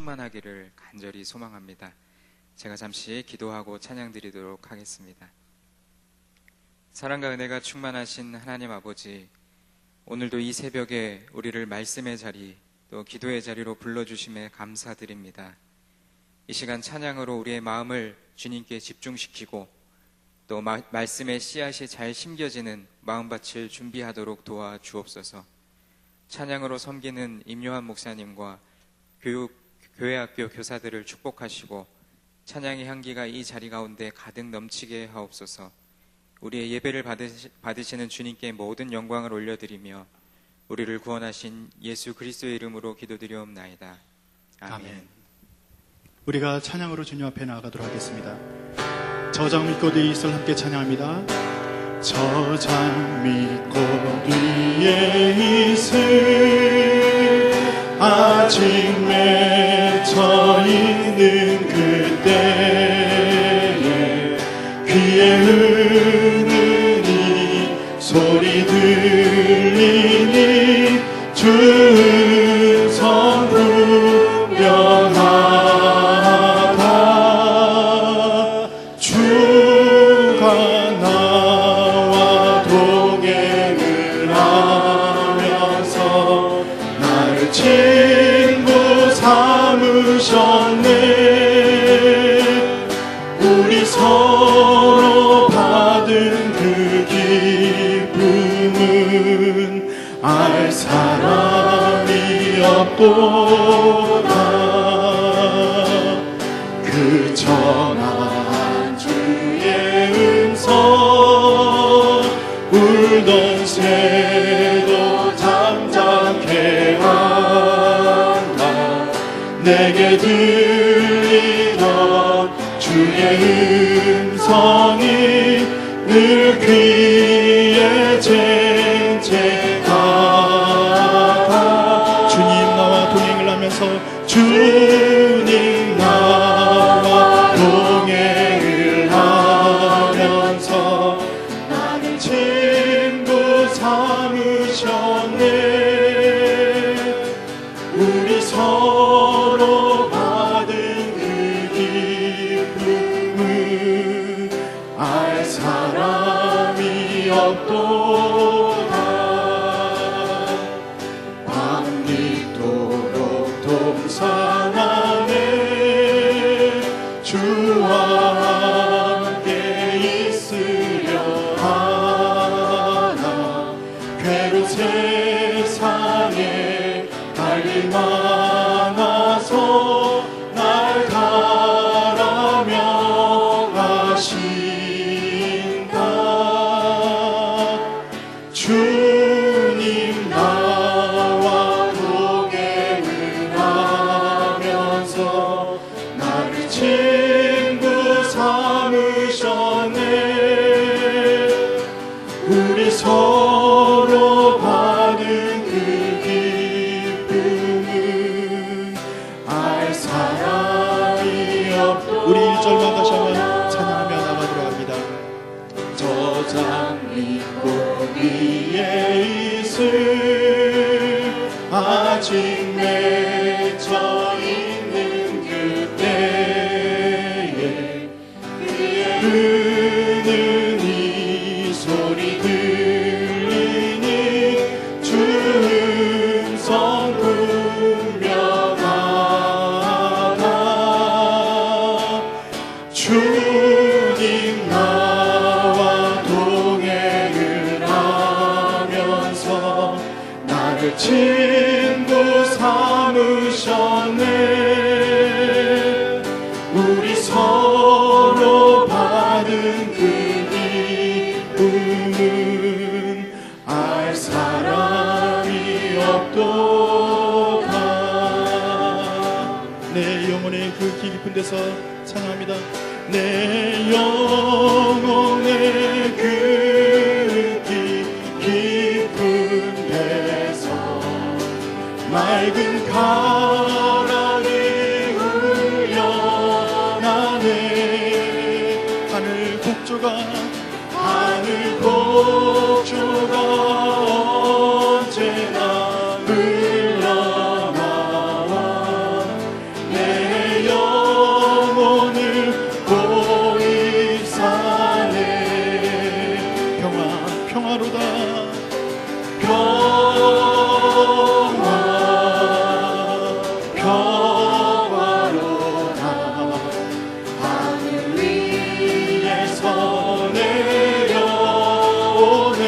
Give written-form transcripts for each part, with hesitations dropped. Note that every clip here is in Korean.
충만하기를 간절히 소망합니다. 제가 잠시 기도하고 찬양 드리도록 하겠습니다. 사랑과 은혜가 충만하신 하나님 아버지, 오늘도 이 새벽에 우리를 말씀의 자리, 또 기도의 자리로 불러주심에 감사드립니다. 이 시간 찬양으로 우리의 마음을 주님께 집중시키고 또 말씀의 씨앗이 잘 심겨지는 마음밭을 준비하도록 도와주옵소서. 찬양으로 섬기는 임요한 목사님과 교회학교 교사들을 축복하시고 찬양의 향기가 이 자리 가운데 가득 넘치게 하옵소서. 우리의 예배를 받으시는 주님께 모든 영광을 올려드리며 우리를 구원하신 예수 그리스도의 이름으로 기도드리옵나이다. 아멘. 우리가 찬양으로 주님 앞에 나아가도록 하겠습니다. 저장 밑꽃 위에 있을 함께 찬양합니다. 저장 밑꽃 위에 있을 아직 맺혀 있는 그때에 귀에 흐르니 소리 들리니 주 음성 분명하다. 주가 나와 동행을 하면서 나를 친구 삼으셨네. 우리 서로 받은 그 기쁨은 알 사람이 없도다. 그 전한 주의 음성 울던 새도 잠잠케 한다. 내게 들리던 주의 음성이 늘 귀에 쟁쟁하다. 주님 나와 동행을 하면서 주님 나와 동행을 하면서 나를 친구 삼으셨네. 우리 서로 받은 그 기쁨은 알 사람이 없도다. 밤늦도록 동산 안에 주와 함께 있으려 하나. 괴로운 세상에 달릴 많아서 날 가라 명하신다. 주님 나와 동행을 하면서 나를 친구 삼으셨네. 우리 서로 받은 그 기쁨은 알 사람이 없도다. 우리 1절만 다시 한번 찬양하며 나가도록 합니다. 저장 밑꽃 위에 있을 아직 맺혀 있는 그때에 귀에 흐르니 소리 들리니 주 음성 분명하다. 주님 나와 동행을 하면서 나를 친구 삼으셨네. 우리 서로 받은 그 기쁨은 알 사람이 없도다. 내 영혼의 그 깊은 데서 찬양합니다. 내 영혼의 그 깊은 데서 맑은 가랑이 흘려나네. 하늘 곡조가 언제나 흘러나와 내 평화로다. 하늘 위에서 내려오네.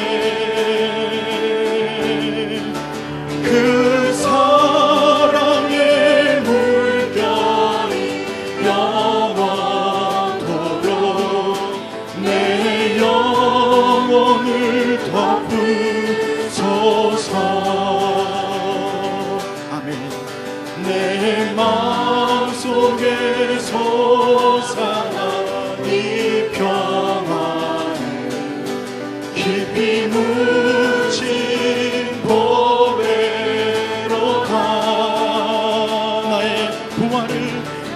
그 사랑의 물결이 영원토록 내 영혼을 덮으소서. 아멘. 내 마음속에 솟아나 이 평화는 깊이 묻힌 보배로다.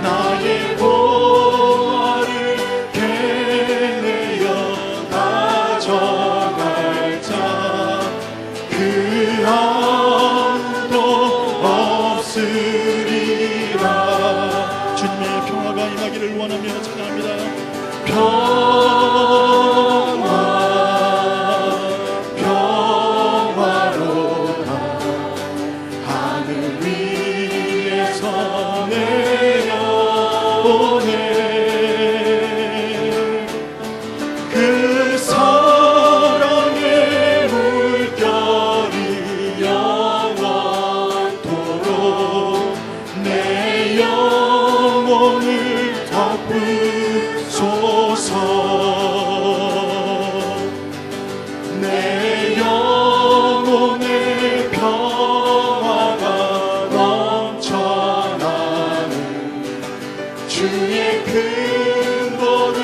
나의 보화를 캐내어 가져갈 자 그 아무도 없으리라. 주님의 평화가 임하기를 원하며 찬양합니다. 평화로다. 하늘 위에서 내려오네. 그 사랑의 물결이 영원토록 내 영혼을 덮으소서. 내 영혼의 평화가 넘쳐나는 주의 큰 도를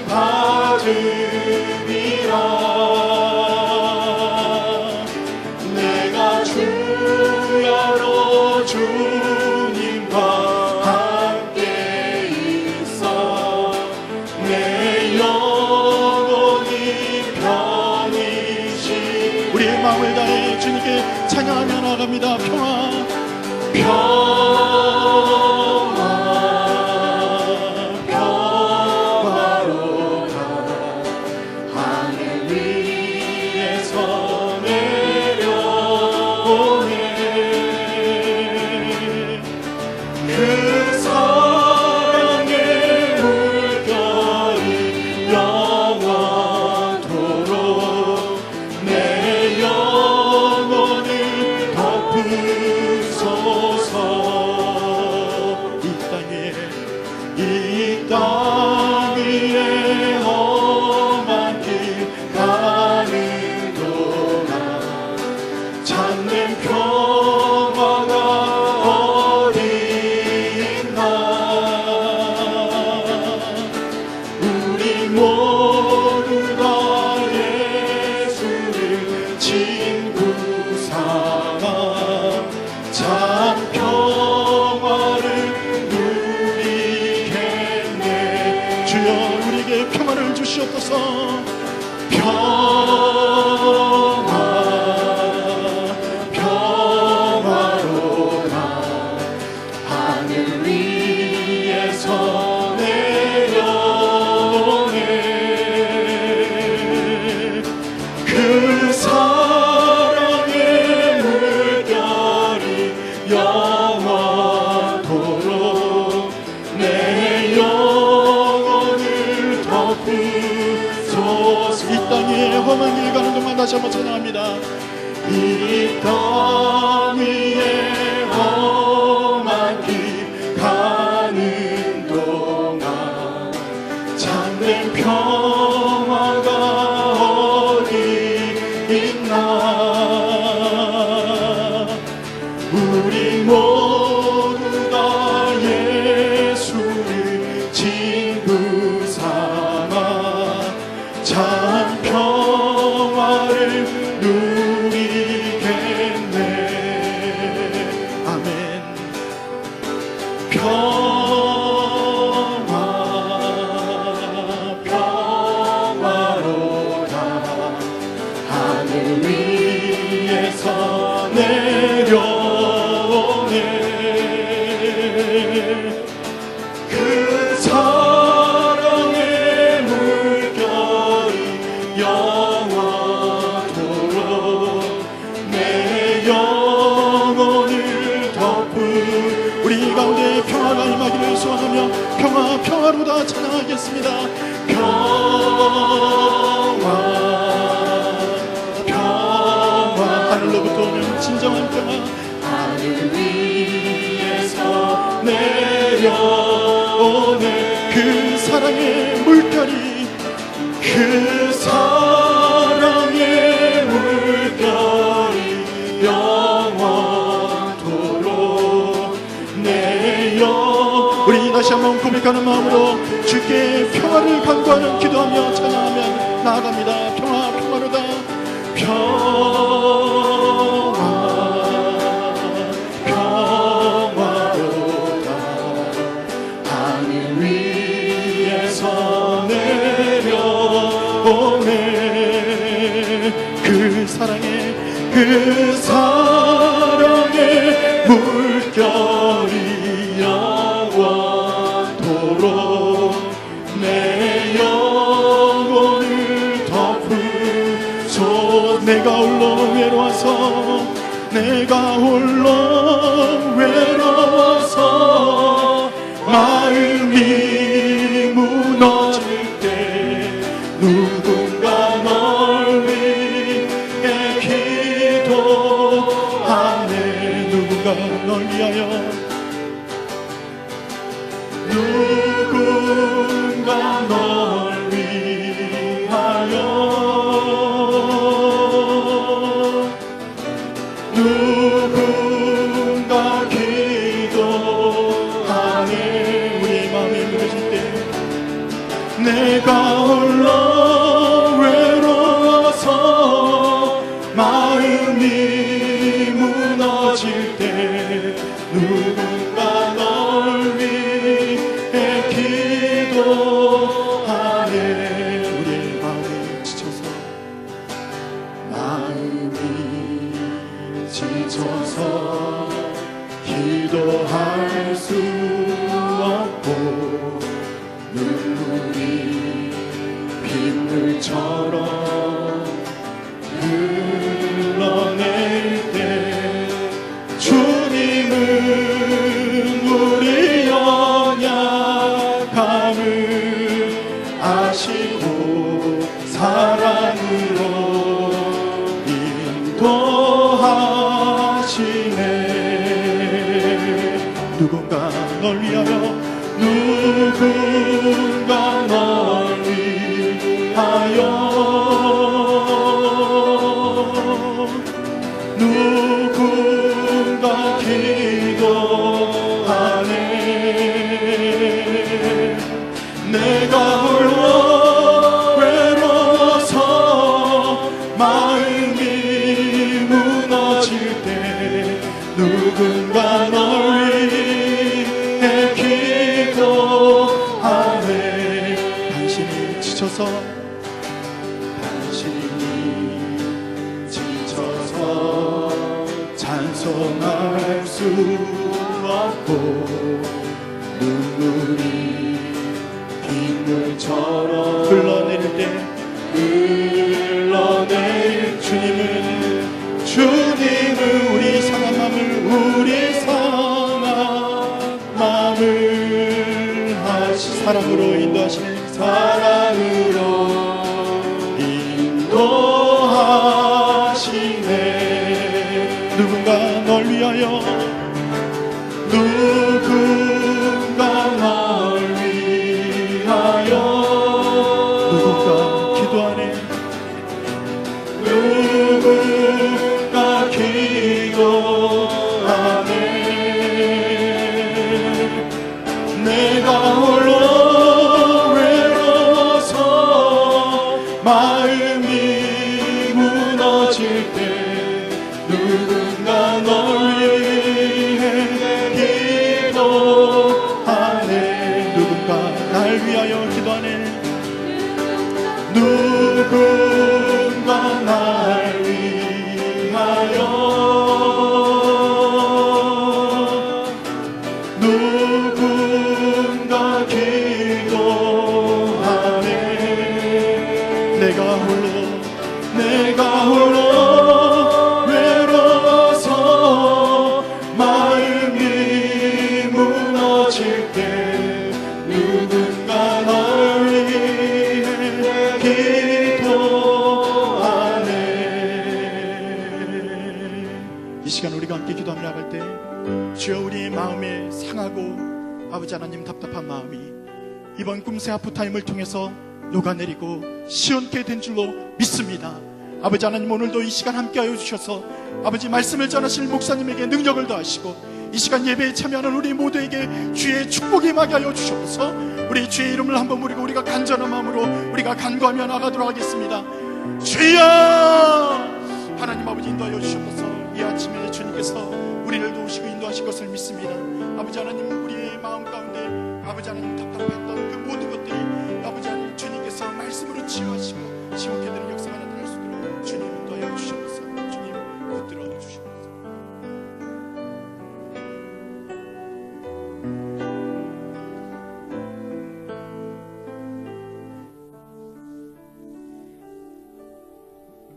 받으리라. 내가 주야로 주님과 함께 있어 내 영혼이 편히 쉬. 우리의 마음을 다해 주님께 찬양하며 나갑니다. 평화로다. 하늘 위에서 내려오네. 그 사랑의 물결이 영원토록 내 영혼을 덮으소서. 이 땅 위에 험한 길 가는 동안 찾는 평화가 어디 있나. 우리 모두 다 예수를 친구 삼아 참 평화를 누리겠네. 주여 우리에게 평화를 주시옵소서. 평화로다. 하늘 위에서 내려오네. 그 사랑의 물결이 영원토록 내 영혼을 덮으소서. 이 땅에 험한 길 가는 동안 다시 한번 찬양합니다. 이 땅 위에 험한 길 가는 동안 찾는 평화가 어디 있나. 우리 모두 다 예수를 친구 삼아 참 평화를 누리겠네. 아멘. 평화로다. 하늘 위에서 내려오네. 그 사랑의 물결이 영원토록 내 영혼을 덮으. 우리 평화로다 찬양하겠습니다. 평화 평화 하늘로부터 오는 진정한 평화 하늘 위에서 내려오는 그 사랑의 물결이 그 사랑의 물결이 영원토록 내려 우리 다시 한번 고백하는 마음으로 주께 평화를 간구하는 기도하며 찬양하며 나아갑니다. 평화로다 평화로다 하늘 위에서 내려오네 그 사랑의 물결이 영원토록 내 영혼을 덮으소 내가 홀로 외로워서 마음이 무너질 때 누군가 널 위해 기도하네 누군가 널 위하여 누군가 널 위하여 누군가 기도하네 우리의 마음이 무너질 때 내가 홀로 외로워서 마음이 무너질 때 누군가 널 위해 기도하네 우리의 마음이 지쳐서 기도할 수 없고 눈물이 빗물처럼 흘러낼 때 주님은 우리 연약함을 아시고 사랑으로 인도하시네 누군가 널 위하여 누군가 널 위하여 누군가 기도하네 내가 홀로 외로워서 마음이 무너질 때 누군가 널 위해 기도하네 당신이 지쳐서 찬송할 수 없고 눈물이 빗물처럼 흘러내릴 때 주님은 우리 상한 마음을 사랑으로 인도하시네 사랑으로 인도하시네 누군가 널 위하여 누군가 널 위하여 누군가 기도하네 누군가 기도하네 내가 홀로 외로워서 마음이 무너질 때 누군가 널 위해 기도하네 누군가 날 위하여 기도하네 누군가 날 위하여 누군가 기도하네 내가 홀로 외로워서 마음이 무너질 때 누군가 아버지 하나님, 답답한 마음이 이번 꿈새 하프타임을 통해서 녹아내리고 시원케 된 줄로 믿습니다. 아버지 하나님, 오늘도 이 시간 함께하여 주셔서 아버지 말씀을 전하실 목사님에게 능력을 더하시고 이 시간 예배에 참여하는 우리 모두에게 주의 축복이 임하게 하여 주셔서 우리 주의 이름을 한번 부르고 우리가 간절한 마음으로 우리가 간구하며 나가도록 하겠습니다. 주여! 하나님 아버지, 인도하여 주셔서 이 아침에 주님께서 우리를 도우시고 인도하실 것을 믿습니다. 아버지 하나님, 우리의 마음 가운데 아버지 하나님 답답했던 그 모든 것들이 아버지 하나님 주님께서 말씀으로 치유하시고 시원케 되는 역사가 나타날 수 있도록 주님 인도하여 주셔서 주님 붙들어 주셔서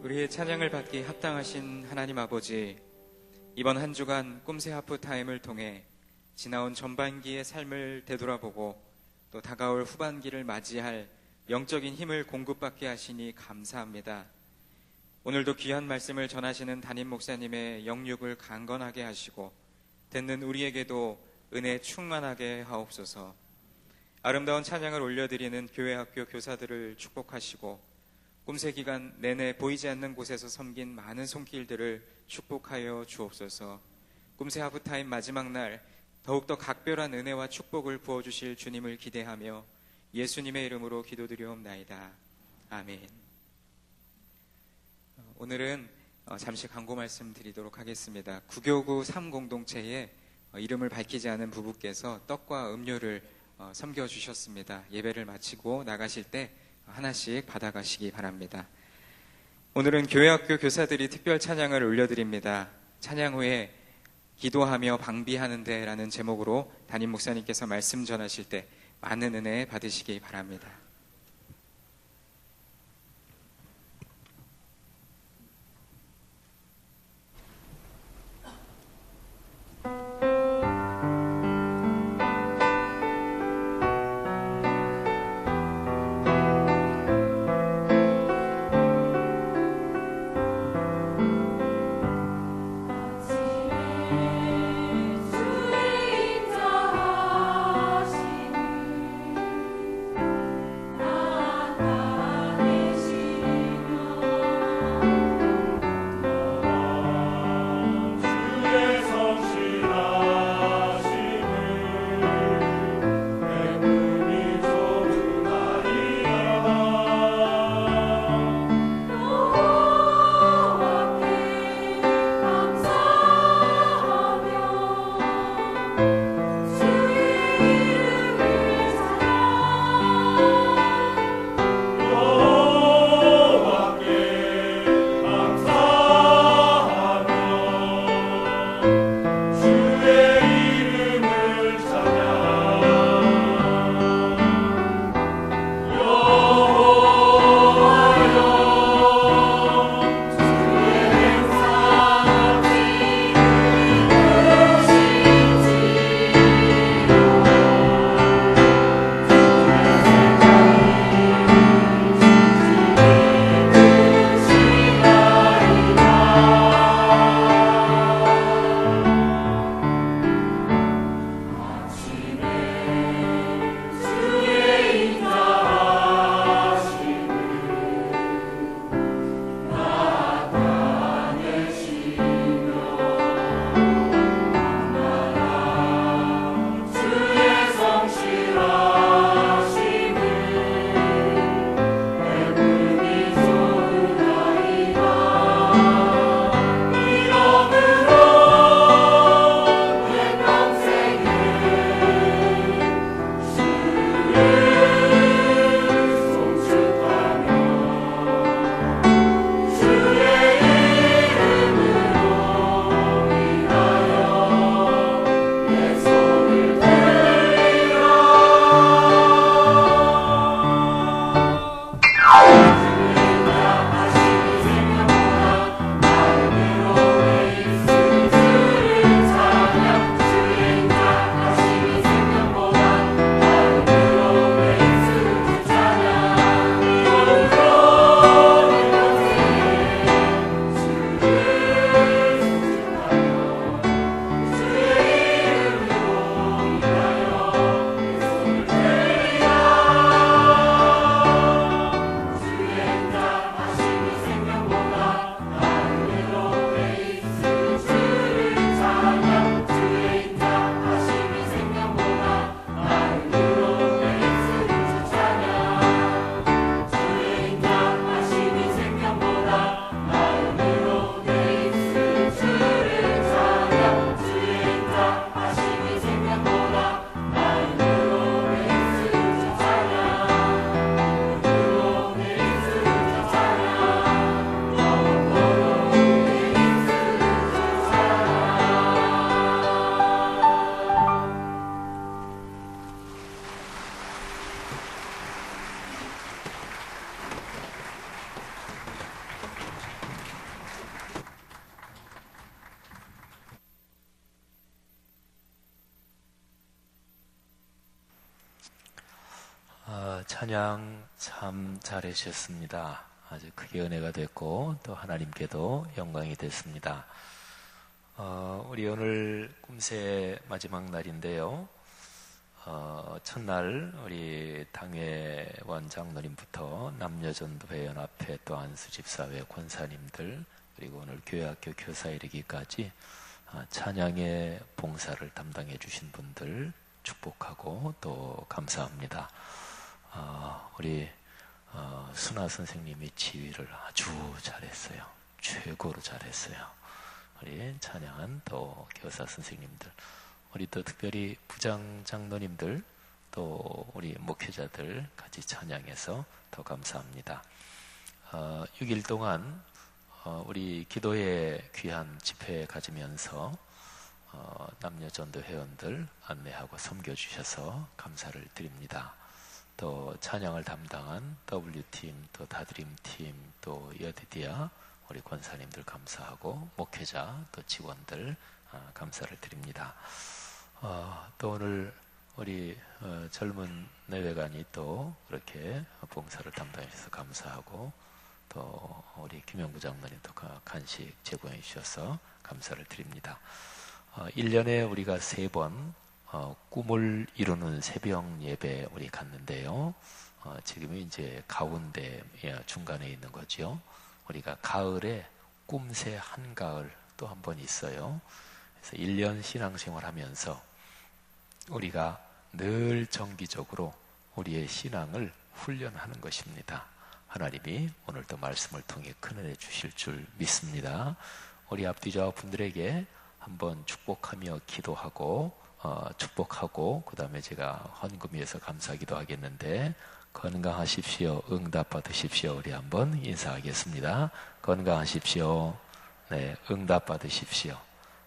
우리의 찬양을 받기 합당하신 하나님 아버지, 이번 한 주간 꿈새 하프타임을 통해 지나온 전반기의 삶을 되돌아보고 또 다가올 후반기를 맞이할 영적인 힘을 공급받게 하시니 감사합니다. 오늘도 귀한 말씀을 전하시는 담임 목사님의 영육을 강건하게 하시고 듣는 우리에게도 은혜 충만하게 하옵소서. 아름다운 찬양을 올려드리는 교회학교 교사들을 축복하시고 꿈새 기간 내내 보이지 않는 곳에서 섬긴 많은 손길들을 축복하여 주옵소서. 꿈새 하프타임 마지막 날 더욱더 각별한 은혜와 축복을 부어주실 주님을 기대하며 예수님의 이름으로 기도드리옵나이다. 아멘. 오늘은 잠시 광고 말씀 드리도록 하겠습니다. 구교구 3공동체에 이름을 밝히지 않은 부부께서 떡과 음료를 섬겨주셨습니다. 예배를 마치고 나가실 때 하나씩 받아가시기 바랍니다. 오늘은 교회학교 교사들이 특별 찬양을 올려드립니다. 찬양 후에 기도하며 방비하는데 라는 제목으로 담임 목사님께서 말씀 전하실 때 많은 은혜 받으시기 바랍니다. 찬양 참 잘하셨습니다. 아주 크게 은혜가 됐고 또 하나님께도 영광이 됐습니다. 우리 오늘 꿈새 마지막 날인데요. 첫날 우리 당회원 장로님부터 남녀전도회연합회 또 안수집사회 권사님들 그리고 오늘 교회학교 교사 이르기까지 찬양의 봉사를 담당해 주신 분들 축복하고 또 감사합니다. 우리 순아 선생님이 지휘를 아주 잘했어요. 최고로 잘했어요. 우리 찬양한 또 교사 선생님들, 우리 또 특별히 부장 장로님들, 또 우리 목회자들 같이 찬양해서 더 감사합니다. 6일 동안 우리 기도회 귀한 집회 가지면서 남녀전도 회원들 안내하고 섬겨주셔서 감사를 드립니다. 또 찬양을 담당한 W팀, 또 다드림팀, 또 여디디아 우리 권사님들 감사하고 목회자 또 직원들 감사를 드립니다. 또 오늘 우리 젊은 내외관이 또 그렇게 봉사를 담당해 주셔서 감사하고 또 우리 김영구 장로님도 간식 제공해 주셔서 감사를 드립니다. 1년에 우리가 3번 꿈을 이루는 새벽 예배 우리 갔는데요. 지금은 이제 가운데 중간에 있는 거죠. 우리가 가을에 꿈새 한가을 또 한 번 있어요. 그래서 1년 신앙생활 하면서 우리가 늘 정기적으로 우리의 신앙을 훈련하는 것입니다. 하나님이 오늘도 말씀을 통해 큰 은혜 주실 줄 믿습니다. 우리 앞뒤좌우 분들에게 한번 축복하며 기도하고 축복하고 그 다음에 제가 헌금위에서 감사기도 하겠는데 건강하십시오. 응답 받으십시오. 우리 한번 인사하겠습니다. 건강하십시오. 네, 응답 받으십시오.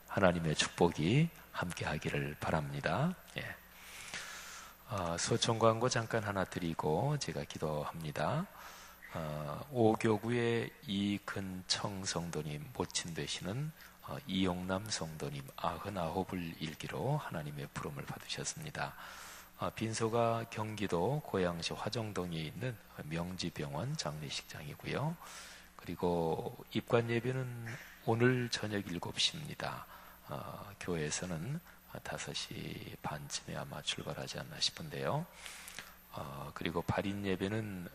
하나님의 축복이 함께 하기를 바랍니다. 예. 소청 광고 잠깐 하나 드리고 제가 기도합니다. 오교구의 이근청 성도님 모친 되시는 이용남 성도님 99을 일기로 하나님의 부름을 받으셨습니다. 빈소가 경기도 고양시 화정동에 있는 명지병원 장례식장이고요. 그리고 입관 예배는 오늘 저녁 7시입니다. 교회에서는 5시 반쯤에 아마 출발하지 않나 싶은데요. 그리고 발인 예배는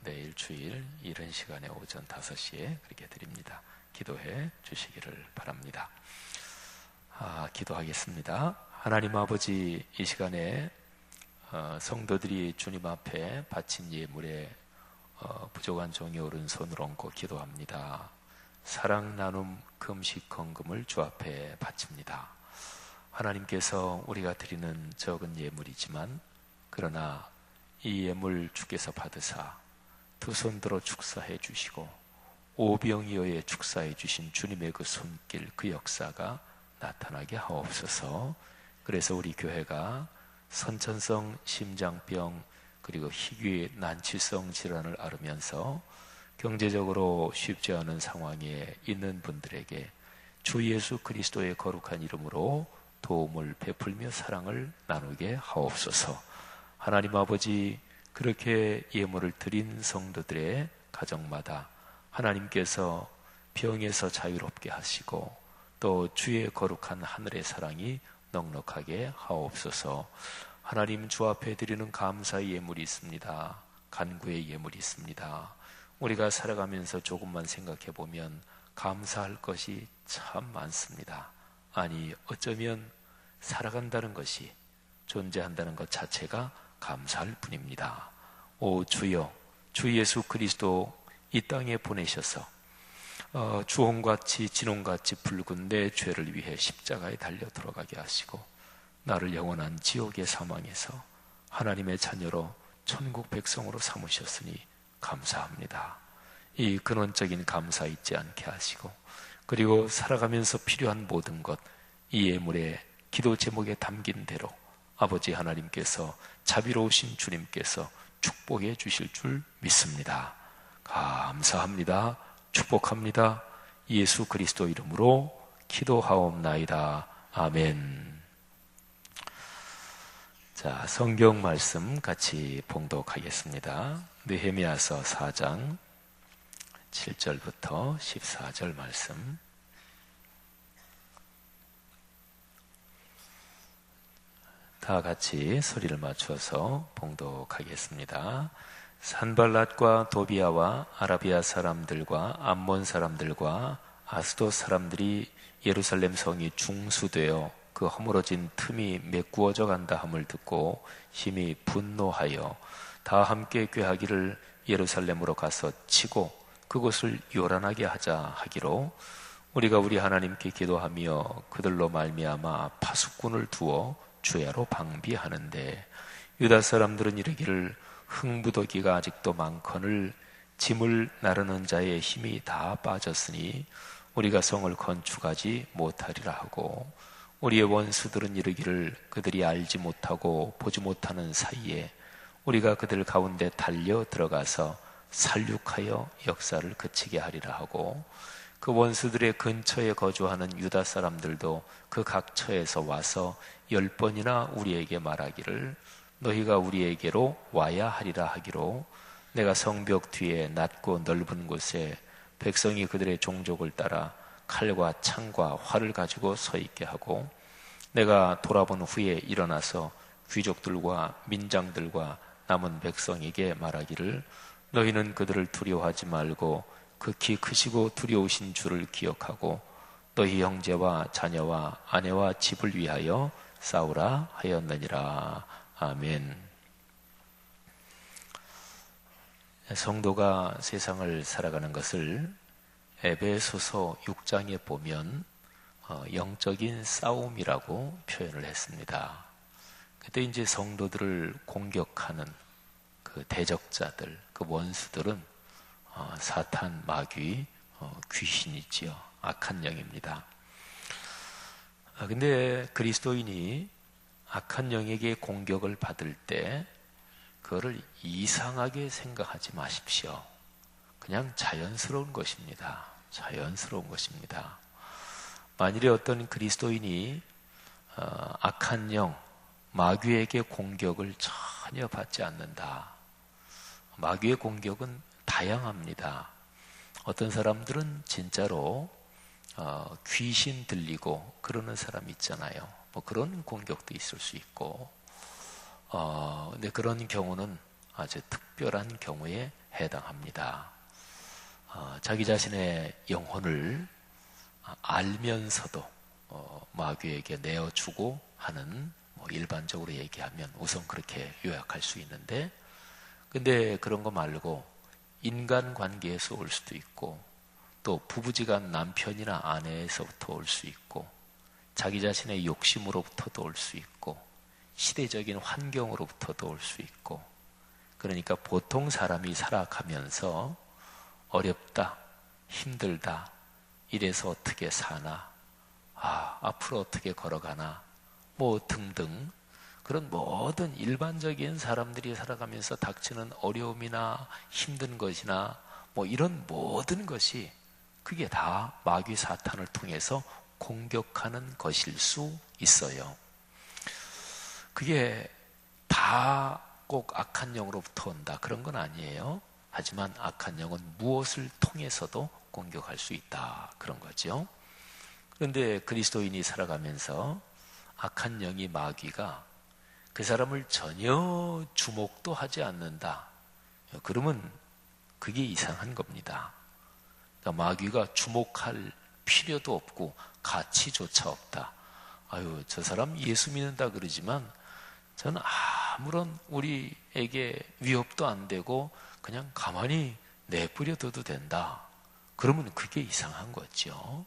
내일 주일 이른 시간에 오전 5시에 그렇게 드립니다. 기도해 주시기를 바랍니다. 기도하겠습니다. 하나님 아버지, 이 시간에 성도들이 주님 앞에 바친 예물에 부족한 종이 오른손을 얹고 기도합니다. 사랑 나눔 금식 헌금을 주 앞에 바칩니다. 하나님께서 우리가 드리는 적은 예물이지만 그러나 이 예물 주께서 받으사 두 손 들어 축사해 주시고 오병이어에 축사해 주신 주님의 그 손길, 그 역사가 나타나게 하옵소서. 그래서 우리 교회가 선천성 심장병 그리고 희귀 난치성 질환을 앓으면서 경제적으로 쉽지 않은 상황에 있는 분들에게 주 예수 그리스도의 거룩한 이름으로 도움을 베풀며 사랑을 나누게 하옵소서. 하나님 아버지, 그렇게 예물을 드린 성도들의 가정마다 하나님께서 병에서 자유롭게 하시고 또 주의 거룩한 하늘의 사랑이 넉넉하게 하옵소서. 하나님, 주 앞에 드리는 감사의 예물이 있습니다. 간구의 예물이 있습니다. 우리가 살아가면서 조금만 생각해 보면 감사할 것이 참 많습니다. 아니, 어쩌면 살아간다는 것이, 존재한다는 것 자체가 감사할 뿐입니다. 오 주여, 주 예수 그리스도 이 땅에 보내셔서 주홍같이 진홍같이 붉은 내 죄를 위해 십자가에 달려 들어가게 하시고 나를 영원한 지옥의 사망에서 하나님의 자녀로 천국 백성으로 삼으셨으니 감사합니다. 이 근원적인 감사 잊지 않게 하시고, 그리고 살아가면서 필요한 모든 것, 이 예물의 기도 제목에 담긴 대로 아버지 하나님께서, 자비로우신 주님께서 축복해 주실 줄 믿습니다. 감사합니다. 축복합니다. 예수 그리스도 이름으로 기도하옵나이다. 아멘. 자, 성경 말씀 같이 봉독하겠습니다. 느헤미야서 4장 7절부터 14절 말씀. 다 같이 소리를 맞춰서 봉독하겠습니다. 산발랏과 도비아와 아라비아 사람들과 암몬 사람들과 아스돗 사람들이 예루살렘 성이 중수되어 그 허물어진 틈이 메꾸어져 간다 함을 듣고 심히 분노하여 다 함께 꾀하기를 예루살렘으로 가서 치고 그곳을 요란하게 하자 하기로 우리가 우리 하나님께 기도하며 그들로 말미암아 파수꾼을 두어 주야로 방비하는데 유다 사람들은 이르기를 흥부더기가 아직도 많거늘 짐을 나르는 자의 힘이 다 빠졌으니 우리가 성을 건축하지 못하리라 하고 우리의 원수들은 이르기를 그들이 알지 못하고 보지 못하는 사이에 우리가 그들 가운데 달려 들어가서 살육하여 역사를 그치게 하리라 하고 그 원수들의 근처에 거주하는 유다 사람들도 그 각처에서 와서 10번이나 우리에게 말하기를 너희가 우리에게로 와야 하리라 하기로 내가 성벽 뒤에 낮고 넓은 곳에 백성이 그들의 종족을 따라 칼과 창과 활을 가지고 서 있게 하고 내가 돌아본 후에 일어나서 귀족들과 민장들과 남은 백성에게 말하기를 너희는 그들을 두려워하지 말고 극히 크시고 두려우신 주를 기억하고 너희 형제와 자녀와 아내와 집을 위하여 싸우라 하였느니라. 아멘. 성도가 세상을 살아가는 것을 에베소서 6장에 보면 영적인 싸움이라고 표현을 했습니다. 그때 이제 성도들을 공격하는 그 대적자들, 그 원수들은 사탄, 마귀, 귀신이지요. 악한 영입니다. 근데 그리스도인이 악한 영에게 공격을 받을 때 그거를 이상하게 생각하지 마십시오. 그냥 자연스러운 것입니다. 자연스러운 것입니다. 만일에 어떤 그리스도인이 악한 영, 마귀에게 공격을 전혀 받지 않는다. 마귀의 공격은 다양합니다. 어떤 사람들은 진짜로 귀신 들리고 그러는 사람 있잖아요. 뭐 그런 공격도 있을 수 있고, 근데 그런 경우는 아주 특별한 경우에 해당합니다. 자기 자신의 영혼을 알면서도 마귀에게 내어주고 하는, 뭐 일반적으로 얘기하면 우선 그렇게 요약할 수 있는데, 근데 그런 거 말고 인간관계에서 올 수도 있고, 또 부부지간 남편이나 아내에서부터 올 수 있고, 자기 자신의 욕심으로부터도 올 수 있고, 시대적인 환경으로부터도 올 수 있고, 그러니까 보통 사람이 살아가면서 어렵다, 힘들다, 이래서 어떻게 사나, 앞으로 어떻게 걸어가나, 뭐 등등 그런 모든 일반적인 사람들이 살아가면서 닥치는 어려움이나 힘든 것이나 뭐 이런 모든 것이 그게 다 마귀 사탄을 통해서 공격하는 것일 수 있어요. 그게 다 꼭 악한 영으로부터 온다 그런 건 아니에요. 하지만 악한 영은 무엇을 통해서도 공격할 수 있다 그런 거죠. 그런데 그리스도인이 살아가면서 악한 영이 마귀가 그 사람을 전혀 주목도 하지 않는다. 그러면 그게 이상한 겁니다. 그러니까 마귀가 주목할 필요도 없고 가치조차 없다. 아유, 저 사람 예수 믿는다 그러지만 저는 아무런 우리에게 위협도 안 되고 그냥 가만히 내버려둬도 된다. 그러면 그게 이상한 거죠.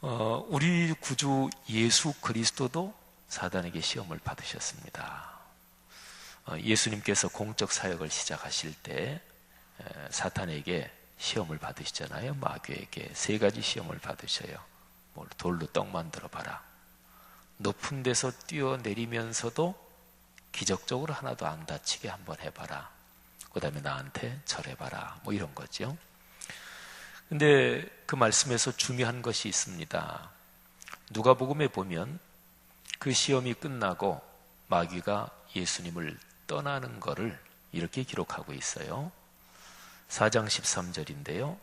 우리 구주 예수 그리스도도 사단에게 시험을 받으셨습니다. 예수님께서 공적 사역을 시작하실 때 사탄에게 시험을 받으시잖아요. 마귀에게 3가지 시험을 받으셔요. 돌로 떡 만들어 봐라. 높은 데서 뛰어내리면서도 기적적으로 하나도 안 다치게 한번 해봐라. 그 다음에 나한테 절해봐라. 뭐 이런 거죠. 근데 그 말씀에서 중요한 것이 있습니다. 누가복음에 보면 그 시험이 끝나고 마귀가 예수님을 떠나는 것을 이렇게 기록하고 있어요. 4장 13절인데요.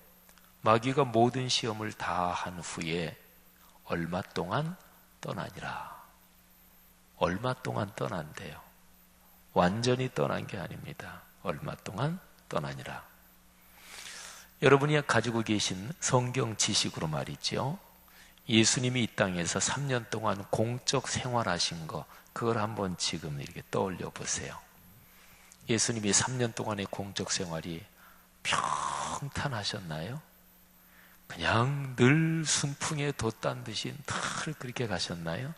마귀가 모든 시험을 다 한 후에 얼마 동안 떠나니라. 얼마 동안 떠난대요. 완전히 떠난 게 아닙니다. 얼마 동안 떠나니라. 여러분이 가지고 계신 성경 지식으로 말이죠. 예수님이 이 땅에서 3년 동안 공적 생활하신 거, 그걸 한번 지금 이렇게 떠올려 보세요. 예수님이 3년 동안의 공적 생활이 평탄하셨나요? 그냥 늘 순풍에 돛단 듯이 늘 그렇게 가셨나요?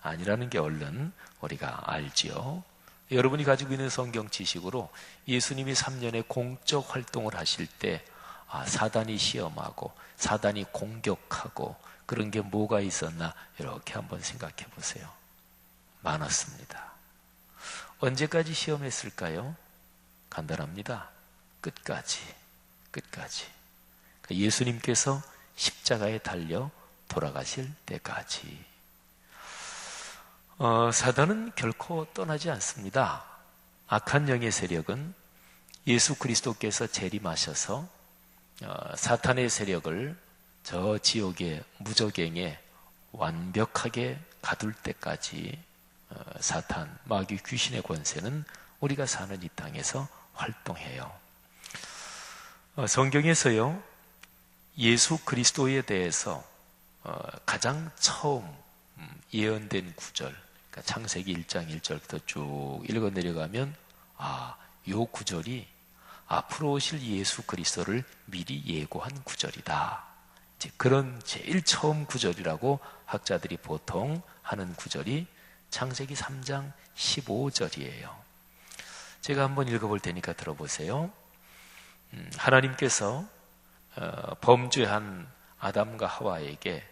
아니라는 게 얼른 우리가 알지요. 여러분이 가지고 있는 성경 지식으로 예수님이 3년의 공적 활동을 하실 때 사단이 시험하고 사단이 공격하고 그런 게 뭐가 있었나 이렇게 한번 생각해 보세요. 많았습니다. 언제까지 시험했을까요? 간단합니다. 끝까지. 예수님께서 십자가에 달려 돌아가실 때까지. 사단은 결코 떠나지 않습니다. 악한 영의 세력은 예수 그리스도께서 재림하셔서 사탄의 세력을 저 지옥의 무저갱에 완벽하게 가둘 때까지 사탄, 마귀, 귀신의 권세는 우리가 사는 이 땅에서 활동해요. 성경에서요, 예수 그리스도에 대해서 가장 처음 예언된 구절, 그러니까 창세기 1장 1절부터 쭉 읽어 내려가면 요 구절이 앞으로 오실 예수 그리스도를 미리 예고한 구절이다. 이제 그런 제일 처음 구절이라고 학자들이 보통 하는 구절이 창세기 3장 15절이에요. 제가 한번 읽어볼 테니까 들어보세요. 하나님께서 범죄한 아담과 하와에게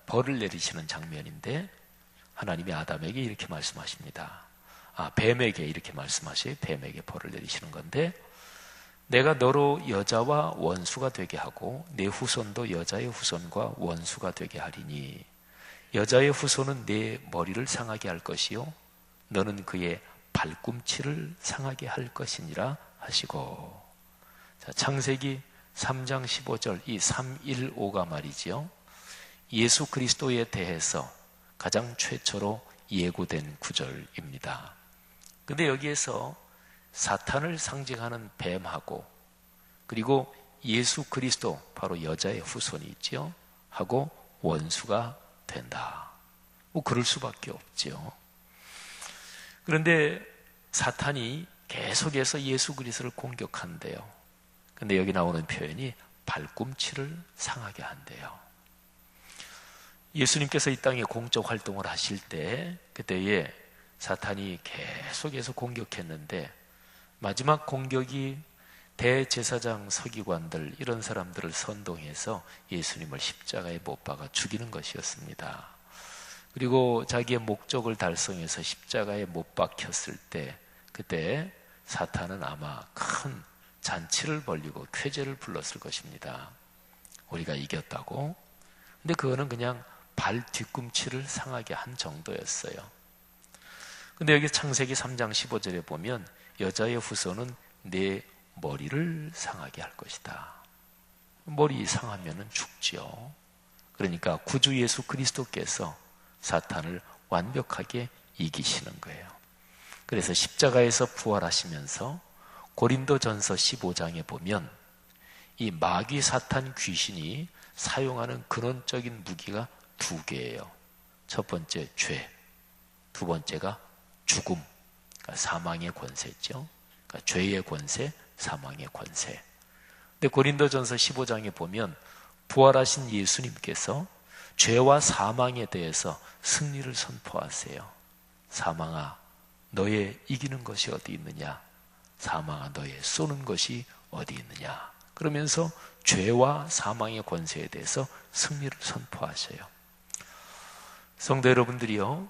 벌을 내리시는 장면인데 하나님이 아담에게 이렇게 말씀하십니다. 뱀에게 이렇게 말씀하셔요. 뱀에게 벌을 내리시는 건데 내가 너로 여자와 원수가 되게 하고 내 후손도 여자의 후손과 원수가 되게 하리니 여자의 후손은 내 머리를 상하게 할 것이요 너는 그의 발꿈치를 상하게 할 것이니라 하시고. 자, 창세기 3장 15절 이 315가 말이지요. 예수 그리스도에 대해서 가장 최초로 예고된 구절입니다. 근데 여기에서 사탄을 상징하는 뱀하고 그리고 예수 그리스도 바로 여자의 후손이 있죠. 하고 원수가 된다. 그럴 수밖에 없죠. 그런데 사탄이 계속해서 예수 그리스도를 공격한대요. 근데 여기 나오는 표현이 발꿈치를 상하게 한대요. 예수님께서 이 땅에 공적 활동을 하실 때 그때에 사탄이 계속해서 공격했는데 마지막 공격이 대제사장 서기관들 이런 사람들을 선동해서 예수님을 십자가에 못 박아 죽이는 것이었습니다. 그리고 자기의 목적을 달성해서 십자가에 못 박혔을 때 그때 사탄은 아마 큰 잔치를 벌이고 쾌제를 불렀을 것입니다. 우리가 이겼다고. 근데 그거는 그냥 발 뒤꿈치를 상하게 한 정도였어요. 근데 여기 창세기 3장 15절에 보면 여자의 후손은 내 머리를 상하게 할 것이다. 머리 상하면 죽죠. 그러니까 구주 예수 그리스도께서 사탄을 완벽하게 이기시는 거예요. 그래서 십자가에서 부활하시면서 고린도전서 15장에 보면 이 마귀 사탄 귀신이 사용하는 근원적인 무기가 두 개예요. 첫 번째 죄, 두 번째가 죽음, 그러니까 사망의 권세죠. 그러니까 죄의 권세, 사망의 권세. 근데 고린도전서 15장에 보면 부활하신 예수님께서 죄와 사망에 대해서 승리를 선포하세요. 사망아, 너의 이기는 것이 어디 있느냐? 사망아, 너의 쏘는 것이 어디 있느냐? 그러면서 죄와 사망의 권세에 대해서 승리를 선포하셔요. 성도 여러분들이요,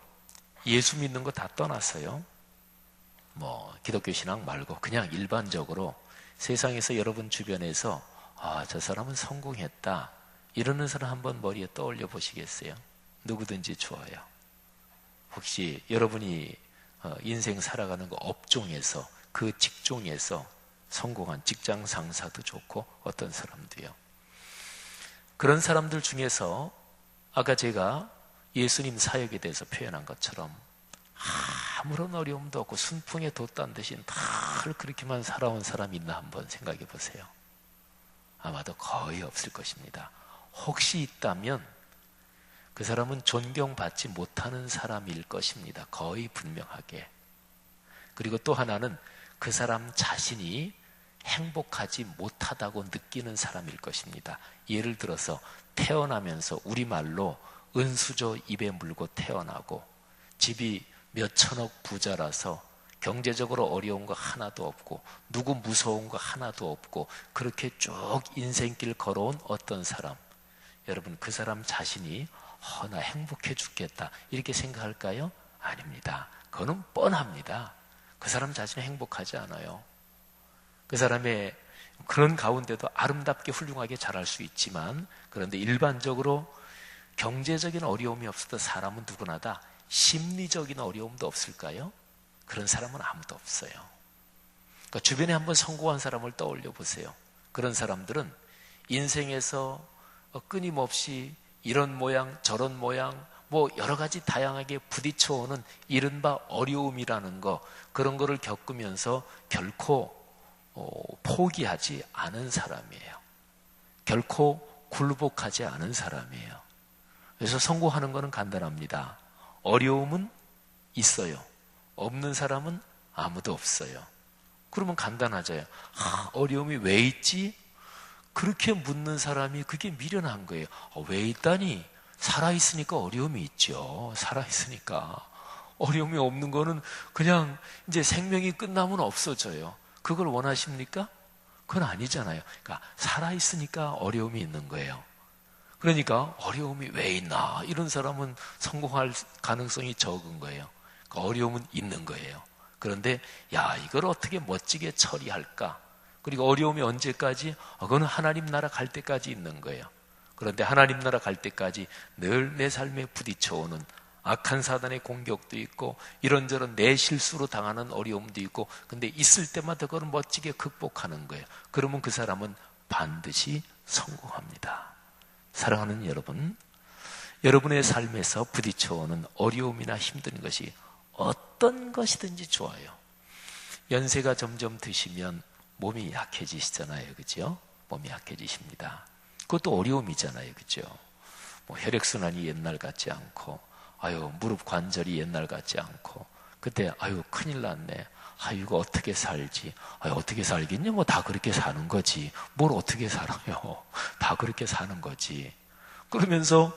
예수 믿는 거 다 떠났어요. 기독교 신앙 말고 그냥 일반적으로 세상에서 여러분 주변에서 저 사람은 성공했다 이러는 사람 한번 머리에 떠올려 보시겠어요? 누구든지 좋아요. 혹시 여러분이 인생 살아가는 그 업종에서, 그 직종에서 성공한 직장 상사도 좋고 어떤 사람도요. 그런 사람들 중에서 아까 제가 예수님 사역에 대해서 표현한 것처럼 아무런 어려움도 없고 순풍에 돛단 대신 늘 그렇게만 살아온 사람이 있나 한번 생각해 보세요. 아마도 거의 없을 것입니다. 혹시 있다면 그 사람은 존경받지 못하는 사람일 것입니다. 거의 분명하게. 그리고 또 하나는 그 사람 자신이 행복하지 못하다고 느끼는 사람일 것입니다. 예를 들어서 태어나면서 우리말로 은수저 입에 물고 태어나고 집이 몇 천억 부자라서 경제적으로 어려운 거 하나도 없고 누구 무서운 거 하나도 없고 그렇게 쭉 인생길 걸어온 어떤 사람, 여러분 그 사람 자신이 나 행복해 죽겠다 이렇게 생각할까요? 아닙니다. 그거는 뻔합니다. 그 사람 자신은 행복하지 않아요. 그 사람의 그런 가운데도 아름답게 훌륭하게 자랄 수 있지만, 그런데 일반적으로 경제적인 어려움이 없어도 사람은 누구나 다 심리적인 어려움도 없을까요? 그런 사람은 아무도 없어요. 그러니까 주변에 한번 성공한 사람을 떠올려 보세요. 그런 사람들은 인생에서 끊임없이 이런 모양 저런 모양 뭐 여러 가지 다양하게 부딪혀오는 이른바 어려움이라는 거, 그런 거를 겪으면서 결코 포기하지 않은 사람이에요. 결코 굴복하지 않은 사람이에요. 그래서 성공하는 거는 간단합니다. 어려움은 있어요. 없는 사람은 아무도 없어요. 그러면 간단하죠. 어려움이 왜 있지? 그렇게 묻는 사람이 그게 미련한 거예요. 왜 있다니? 살아있으니까 어려움이 있죠. 살아있으니까. 어려움이 없는 거는 그냥 이제 생명이 끝나면 없어져요. 그걸 원하십니까? 그건 아니잖아요. 그러니까 살아있으니까 어려움이 있는 거예요. 그러니까 어려움이 왜 있나? 이런 사람은 성공할 가능성이 적은 거예요. 그러니까 어려움은 있는 거예요. 그런데 이걸 어떻게 멋지게 처리할까? 그리고 어려움이 언제까지? 그거는 하나님 나라 갈 때까지 있는 거예요. 그런데 하나님 나라 갈 때까지 늘 내 삶에 부딪혀오는 악한 사단의 공격도 있고 이런저런 내 실수로 당하는 어려움도 있고, 근데 있을 때마다 그걸 멋지게 극복하는 거예요. 그러면 그 사람은 반드시 성공합니다. 사랑하는 여러분, 여러분의 삶에서 부딪혀오는 어려움이나 힘든 것이 어떤 것이든지 좋아요. 연세가 점점 드시면 몸이 약해지시잖아요. 그죠? 몸이 약해지십니다. 그것도 어려움이잖아요. 그죠? 뭐 혈액순환이 옛날 같지 않고, 무릎 관절이 옛날 같지 않고, 그때 큰일 났네. 이거 어떻게 살지? 어떻게 살겠냐? 뭐 다 그렇게 사는 거지. 뭘 어떻게 살아요? 다 그렇게 사는 거지. 그러면서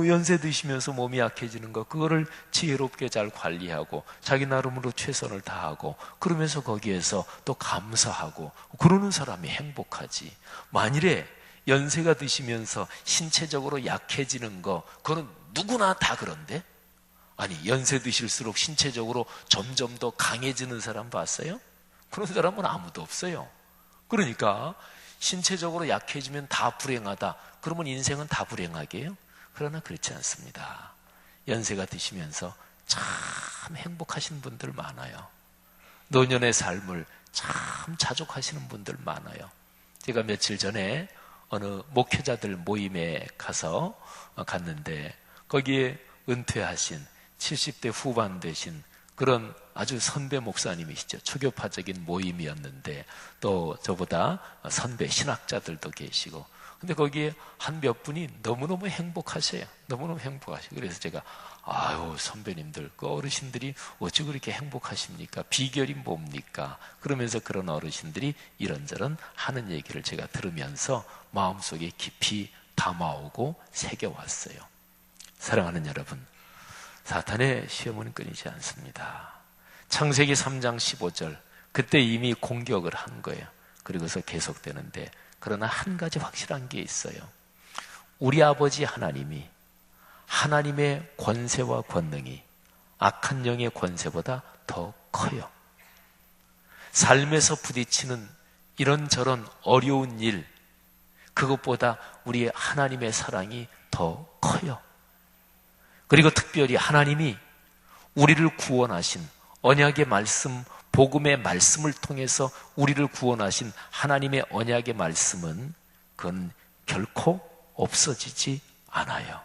연세 드시면서 몸이 약해지는 거, 그거를 지혜롭게 잘 관리하고 자기 나름으로 최선을 다하고 그러면서 거기에서 또 감사하고 그러는 사람이 행복하지. 만일에 연세가 드시면서 신체적으로 약해지는 거, 그거는 누구나 다 그런데? 아니, 연세 드실수록 신체적으로 점점 더 강해지는 사람 봤어요? 그런 사람은 아무도 없어요. 그러니까 신체적으로 약해지면 다 불행하다. 그러면 인생은 다 불행하게요? 그러나 그렇지 않습니다. 연세가 드시면서 참 행복하신 분들 많아요. 노년의 삶을 참 자족하시는 분들 많아요. 제가 며칠 전에 어느 목회자들 모임에 갔는데 거기에 은퇴하신 70대 후반 되신 그런 아주 선배 목사님이시죠. 초교파적인 모임이었는데 또 저보다 선배 신학자들도 계시고, 근데 거기에 한 몇 분이 너무너무 행복하세요. 너무너무 행복하세요. 그래서 제가 선배님들, 그 어르신들이 어찌 그렇게 행복하십니까? 비결이 뭡니까? 그러면서 그런 어르신들이 이런저런 하는 얘기를 제가 들으면서 마음속에 깊이 담아오고 새겨왔어요. 사랑하는 여러분, 사탄의 시험은 끊이지 않습니다. 창세기 3장 15절, 그때 이미 공격을 한 거예요. 그리고서 계속되는데, 그러나 한 가지 확실한 게 있어요. 우리 아버지 하나님이, 하나님의 권세와 권능이 악한 영의 권세보다 더 커요. 삶에서 부딪히는 이런저런 어려운 일, 그것보다 우리 하나님의 사랑이 더 커요. 그리고 특별히 하나님이 우리를 구원하신 언약의 말씀, 복음의 말씀을 통해서 우리를 구원하신 하나님의 언약의 말씀은 그건 결코 없어지지 않아요.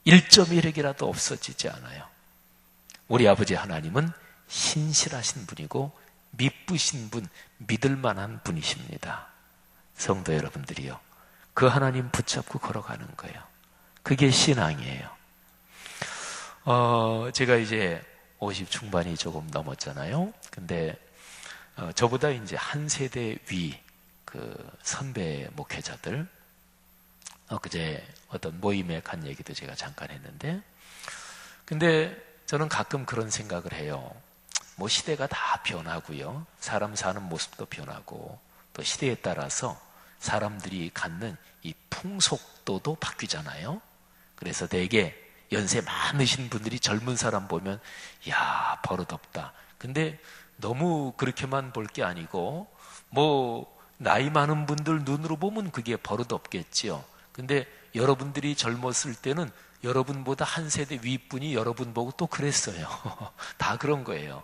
1.1핵이라도 없어지지 않아요. 우리 아버지 하나님은 신실하신 분이고 믿으신 분, 믿을 만한 분이십니다. 성도 여러분들이요, 그 하나님 붙잡고 걸어가는 거예요. 그게 신앙이에요. 제가 이제 50 중반이 조금 넘었잖아요. 근데 저보다 이제 한 세대 위 그 선배 목회자들, 그제 어떤 모임에 간 얘기도 제가 잠깐 했는데, 근데 저는 가끔 그런 생각을 해요. 뭐 시대가 다 변하고요, 사람 사는 모습도 변하고, 또 시대에 따라서 사람들이 갖는 이 풍속도도 바뀌잖아요. 그래서 되게 연세 많으신 분들이 젊은 사람 보면 야, 버릇없다. 근데 너무 그렇게만 볼 게 아니고, 뭐 나이 많은 분들 눈으로 보면 그게 버릇없겠지요. 근데 여러분들이 젊었을 때는 여러분보다 한 세대 윗분이 여러분 보고 또 그랬어요. 다 그런 거예요.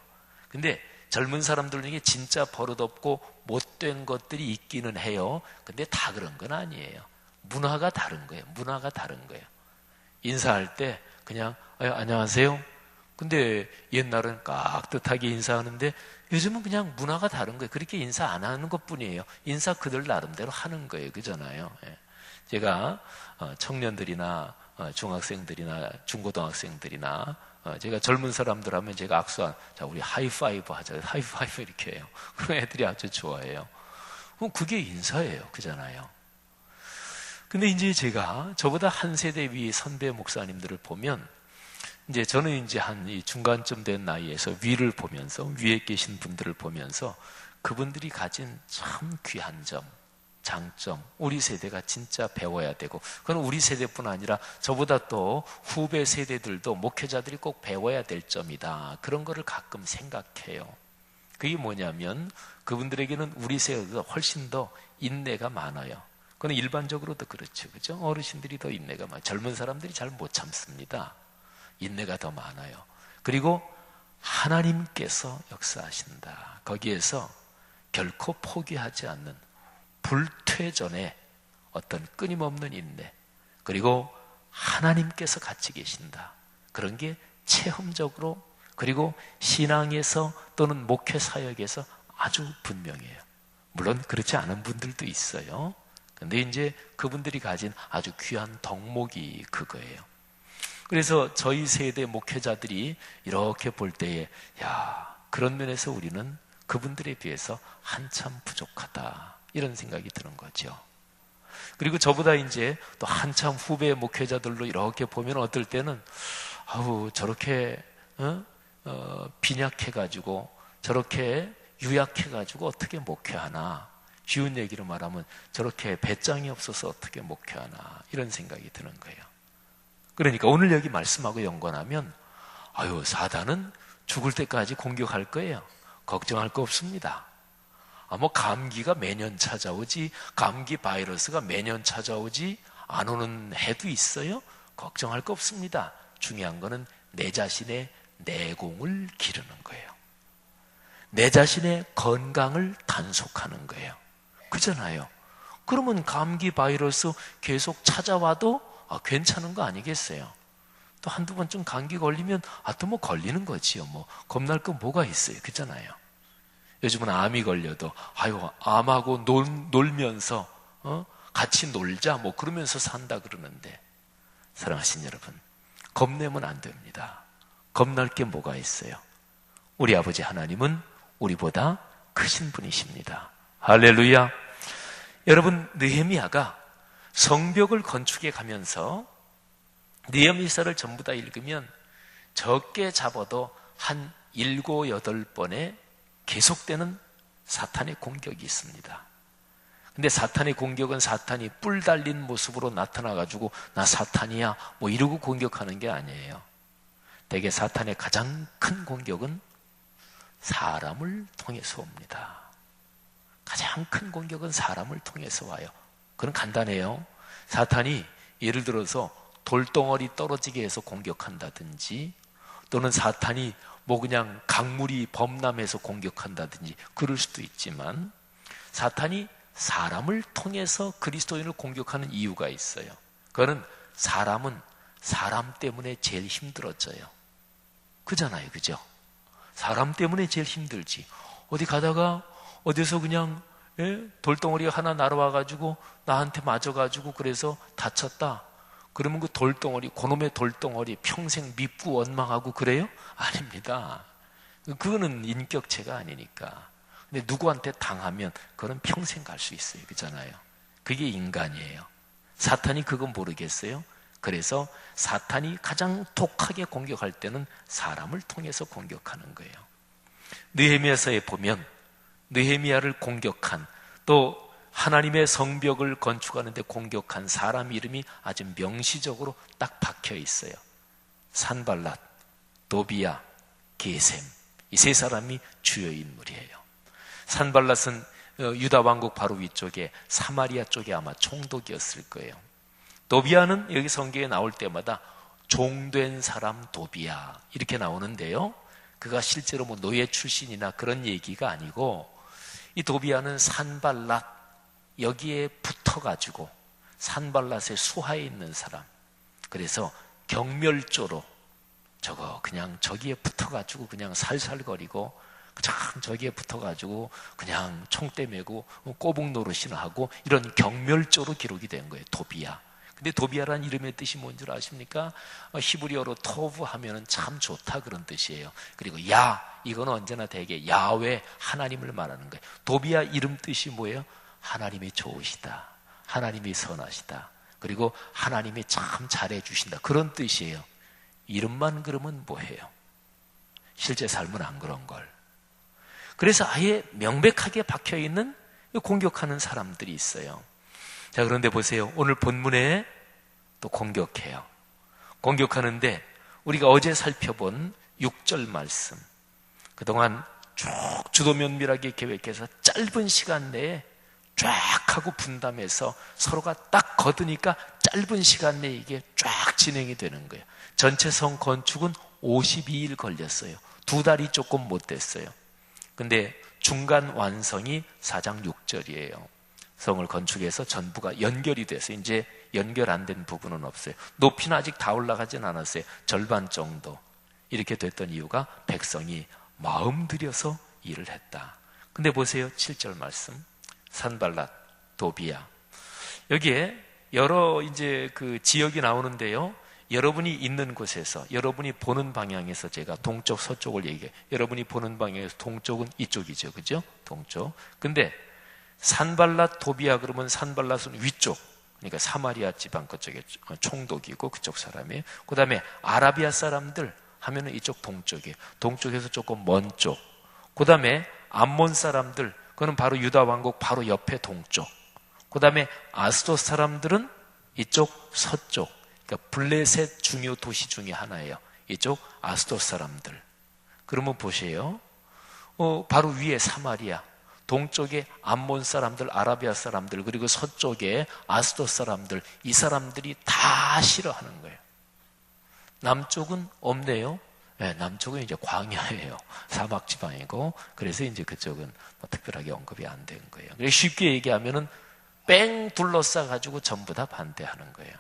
근데 젊은 사람들 중에 진짜 버릇없고 못된 것들이 있기는 해요. 근데 다 그런 건 아니에요. 문화가 다른 거예요. 문화가 다른 거예요. 인사할 때 그냥 안녕하세요. 근데 옛날은 깍듯하게 인사하는데 요즘은 그냥 문화가 다른 거예요. 그렇게 인사 안 하는 것뿐이에요. 인사 그들 나름대로 하는 거예요. 그잖아요. 제가 청년들이나 중학생들이나 중고등학생들이나 제가 젊은 사람들 하면 제가 악수한, 자, 우리 하이파이브 하자. 하이파이브 이렇게 해요. 그런 애들이 아주 좋아해요. 그럼 그게 인사예요. 그잖아요. 근데 이제 제가 저보다 한 세대 위 선배 목사님들을 보면, 이제 저는 이제 한 이 중간쯤 된 나이에서 위를 보면서, 위에 계신 분들을 보면서 그분들이 가진 참 귀한 점, 장점, 우리 세대가 진짜 배워야 되고, 그건 우리 세대뿐 아니라 저보다 또 후배 세대들도, 목회자들이 꼭 배워야 될 점이다. 그런 거를 가끔 생각해요. 그게 뭐냐면 그분들에게는 우리 세대보다 훨씬 더 인내가 많아요. 그건 일반적으로도 그렇죠. 그죠? 어르신들이 더 인내가 많아요. 젊은 사람들이 잘 못 참습니다. 인내가 더 많아요. 그리고 하나님께서 역사하신다. 거기에서 결코 포기하지 않는 불퇴전의 어떤 끊임없는 인내, 그리고 하나님께서 같이 계신다. 그런 게 체험적으로, 그리고 신앙에서 또는 목회 사역에서 아주 분명해요. 물론 그렇지 않은 분들도 있어요. 근데 이제 그분들이 가진 아주 귀한 덕목이 그거예요. 그래서 저희 세대 목회자들이 이렇게 볼 때에, 야, 그런 면에서 우리는 그분들에 비해서 한참 부족하다, 이런 생각이 드는 거죠. 그리고 저보다 이제 또 한참 후배 목회자들로 이렇게 보면 어떨 때는 저렇게 빈약해가지고, 저렇게 유약해가지고 어떻게 목회하나, 쉬운 얘기로 말하면 저렇게 배짱이 없어서 어떻게 목회하나, 이런 생각이 드는 거예요. 그러니까 오늘 여기 말씀하고 연관하면, 사단은 죽을 때까지 공격할 거예요. 걱정할 거 없습니다. 뭐 감기가 매년 찾아오지, 감기 바이러스가 매년 찾아오지, 안 오는 해도 있어요. 걱정할 거 없습니다. 중요한 거는 내 자신의 내공을 기르는 거예요. 내 자신의 건강을 단속하는 거예요. 그잖아요. 그러면 감기 바이러스 계속 찾아와도 괜찮은 거 아니겠어요? 또 한두 번쯤 감기 걸리면 또 뭐 걸리는 거지요. 뭐 겁날 거 뭐가 있어요. 그잖아요. 요즘은 암이 걸려도 암하고 놀면서 같이 놀자 뭐 그러면서 산다 그러는데, 사랑하신 여러분, 겁내면 안 됩니다. 겁날 게 뭐가 있어요? 우리 아버지 하나님은 우리보다 크신 분이십니다. 할렐루야. 여러분, 느헤미야가 성벽을 건축해 가면서 느헤미야서를 전부 다 읽으면 적게 잡아도 한 7, 8번의 계속되는 사탄의 공격이 있습니다. 근데 사탄의 공격은 사탄이 뿔 달린 모습으로 나타나가지고 나 사탄이야 뭐 이러고 공격하는 게 아니에요. 대개 사탄의 가장 큰 공격은 사람을 통해서 옵니다. 가장 큰 공격은 사람을 통해서 와요. 그건 간단해요. 사탄이 예를 들어서 돌덩어리 떨어지게 해서 공격한다든지, 또는 사탄이 뭐 그냥 강물이 범람해서 공격한다든지 그럴 수도 있지만, 사탄이 사람을 통해서 그리스도인을 공격하는 이유가 있어요. 그거는 사람은 사람 때문에 제일 힘들어져요. 그잖아요, 그죠? 사람 때문에 제일 힘들지. 어디 가다가 어디서 그냥 돌덩어리가 하나 날아와가지고 나한테 맞아가지고 그래서 다쳤다. 그러면 그 돌덩어리, 그놈의 돌덩어리 평생 밉고 원망하고 그래요? 아닙니다. 그거는 인격체가 아니니까. 근데 누구한테 당하면 그건 평생 갈 수 있어요. 그잖아요. 그게 인간이에요. 사탄이 그건 모르겠어요. 그래서 사탄이 가장 독하게 공격할 때는 사람을 통해서 공격하는 거예요. 느헤미야서에 보면 느헤미야를 공격한, 또 하나님의 성벽을 건축하는데 공격한 사람 이름이 아주 명시적으로 딱 박혀 있어요. 산발랏, 도비야, 게셈, 이 세 사람이 주요 인물이에요. 산발랏은 유다 왕국 바로 위쪽에 사마리아 쪽에 아마 총독이었을 거예요. 도비야는 여기 성경에 나올 때마다 종된 사람 도비야 이렇게 나오는데요, 그가 실제로 뭐 노예 출신이나 그런 얘기가 아니고, 이 도비야는 산발랏 여기에 붙어가지고 산발랏의 수하에 있는 사람, 그래서 경멸조로 그냥 저기에 붙어가지고 그냥 살살거리고 참 저기에 붙어가지고 그냥 총대 메고 꼬북 노릇이나 하고 이런 경멸조로 기록이 된 거예요, 도비야. 근데 도비야라는 이름의 뜻이 뭔 줄 아십니까? 히브리어로 토브 하면은 참 좋다 그런 뜻이에요. 그리고 야, 이거는 언제나 대개 야훼, 하나님을 말하는 거예요. 도비야 이름 뜻이 뭐예요? 하나님이 좋으시다, 하나님이 선하시다, 그리고 하나님이 참 잘해주신다, 그런 뜻이에요. 이름만 그러면 뭐해요? 실제 삶은 안 그런 걸. 그래서 아예 명백하게 박혀있는 공격하는 사람들이 있어요. 자, 그런데 보세요. 오늘 본문에 또 공격해요. 공격하는데 우리가 어제 살펴본 6절 말씀, 그동안 쭉 주도 면밀하게 계획해서 짧은 시간 내에 쫙 하고 분담해서 서로가 딱 거두니까 짧은 시간 내에 이게 쫙 진행이 되는 거예요. 전체 성 건축은 52일 걸렸어요. 2달이 조금 못 됐어요. 근데 중간 완성이 4장 6절이에요. 성을 건축해서 전부가 연결이 돼서 이제 연결 안 된 부분은 없어요. 높이는 아직 다 올라가진 않았어요. 절반 정도. 이렇게 됐던 이유가 백성이 마음 들여서 일을 했다. 근데 보세요. 7절 말씀. 산발랏, 도비야. 여기에 여러 이제 그 지역이 나오는데요. 여러분이 있는 곳에서, 여러분이 보는 방향에서 제가 동쪽, 서쪽을 얘기해요. 여러분이 보는 방향에서 동쪽은 이쪽이죠. 그죠? 동쪽. 근데 산발랏, 도비야 그러면 산발랏은 위쪽, 그러니까 사마리아 지방 그쪽에 총독이고 그쪽 사람이에요. 그 다음에 아라비아 사람들 하면은 이쪽 동쪽이에요. 동쪽에서 조금 먼 쪽. 그 다음에 암몬 사람들, 그거는 바로 유다 왕국 바로 옆에 동쪽. 그 다음에 아스돗 사람들은 이쪽 서쪽. 그러니까 블레셋 중요 도시 중에 하나예요. 이쪽 아스돗 사람들. 그러면 보세요. 바로 위에 사마리아, 동쪽에 암몬 사람들, 아라비아 사람들, 그리고 서쪽에 아스돗 사람들, 이 사람들이 다 싫어하는 거예요. 남쪽은 없네요. 네, 남쪽은 이제 광야예요. 사막 지방이고, 그래서 이제 그쪽은 뭐 특별하게 언급이 안 된 거예요. 쉽게 얘기하면은 뺑 둘러싸 가지고 전부 다 반대하는 거예요.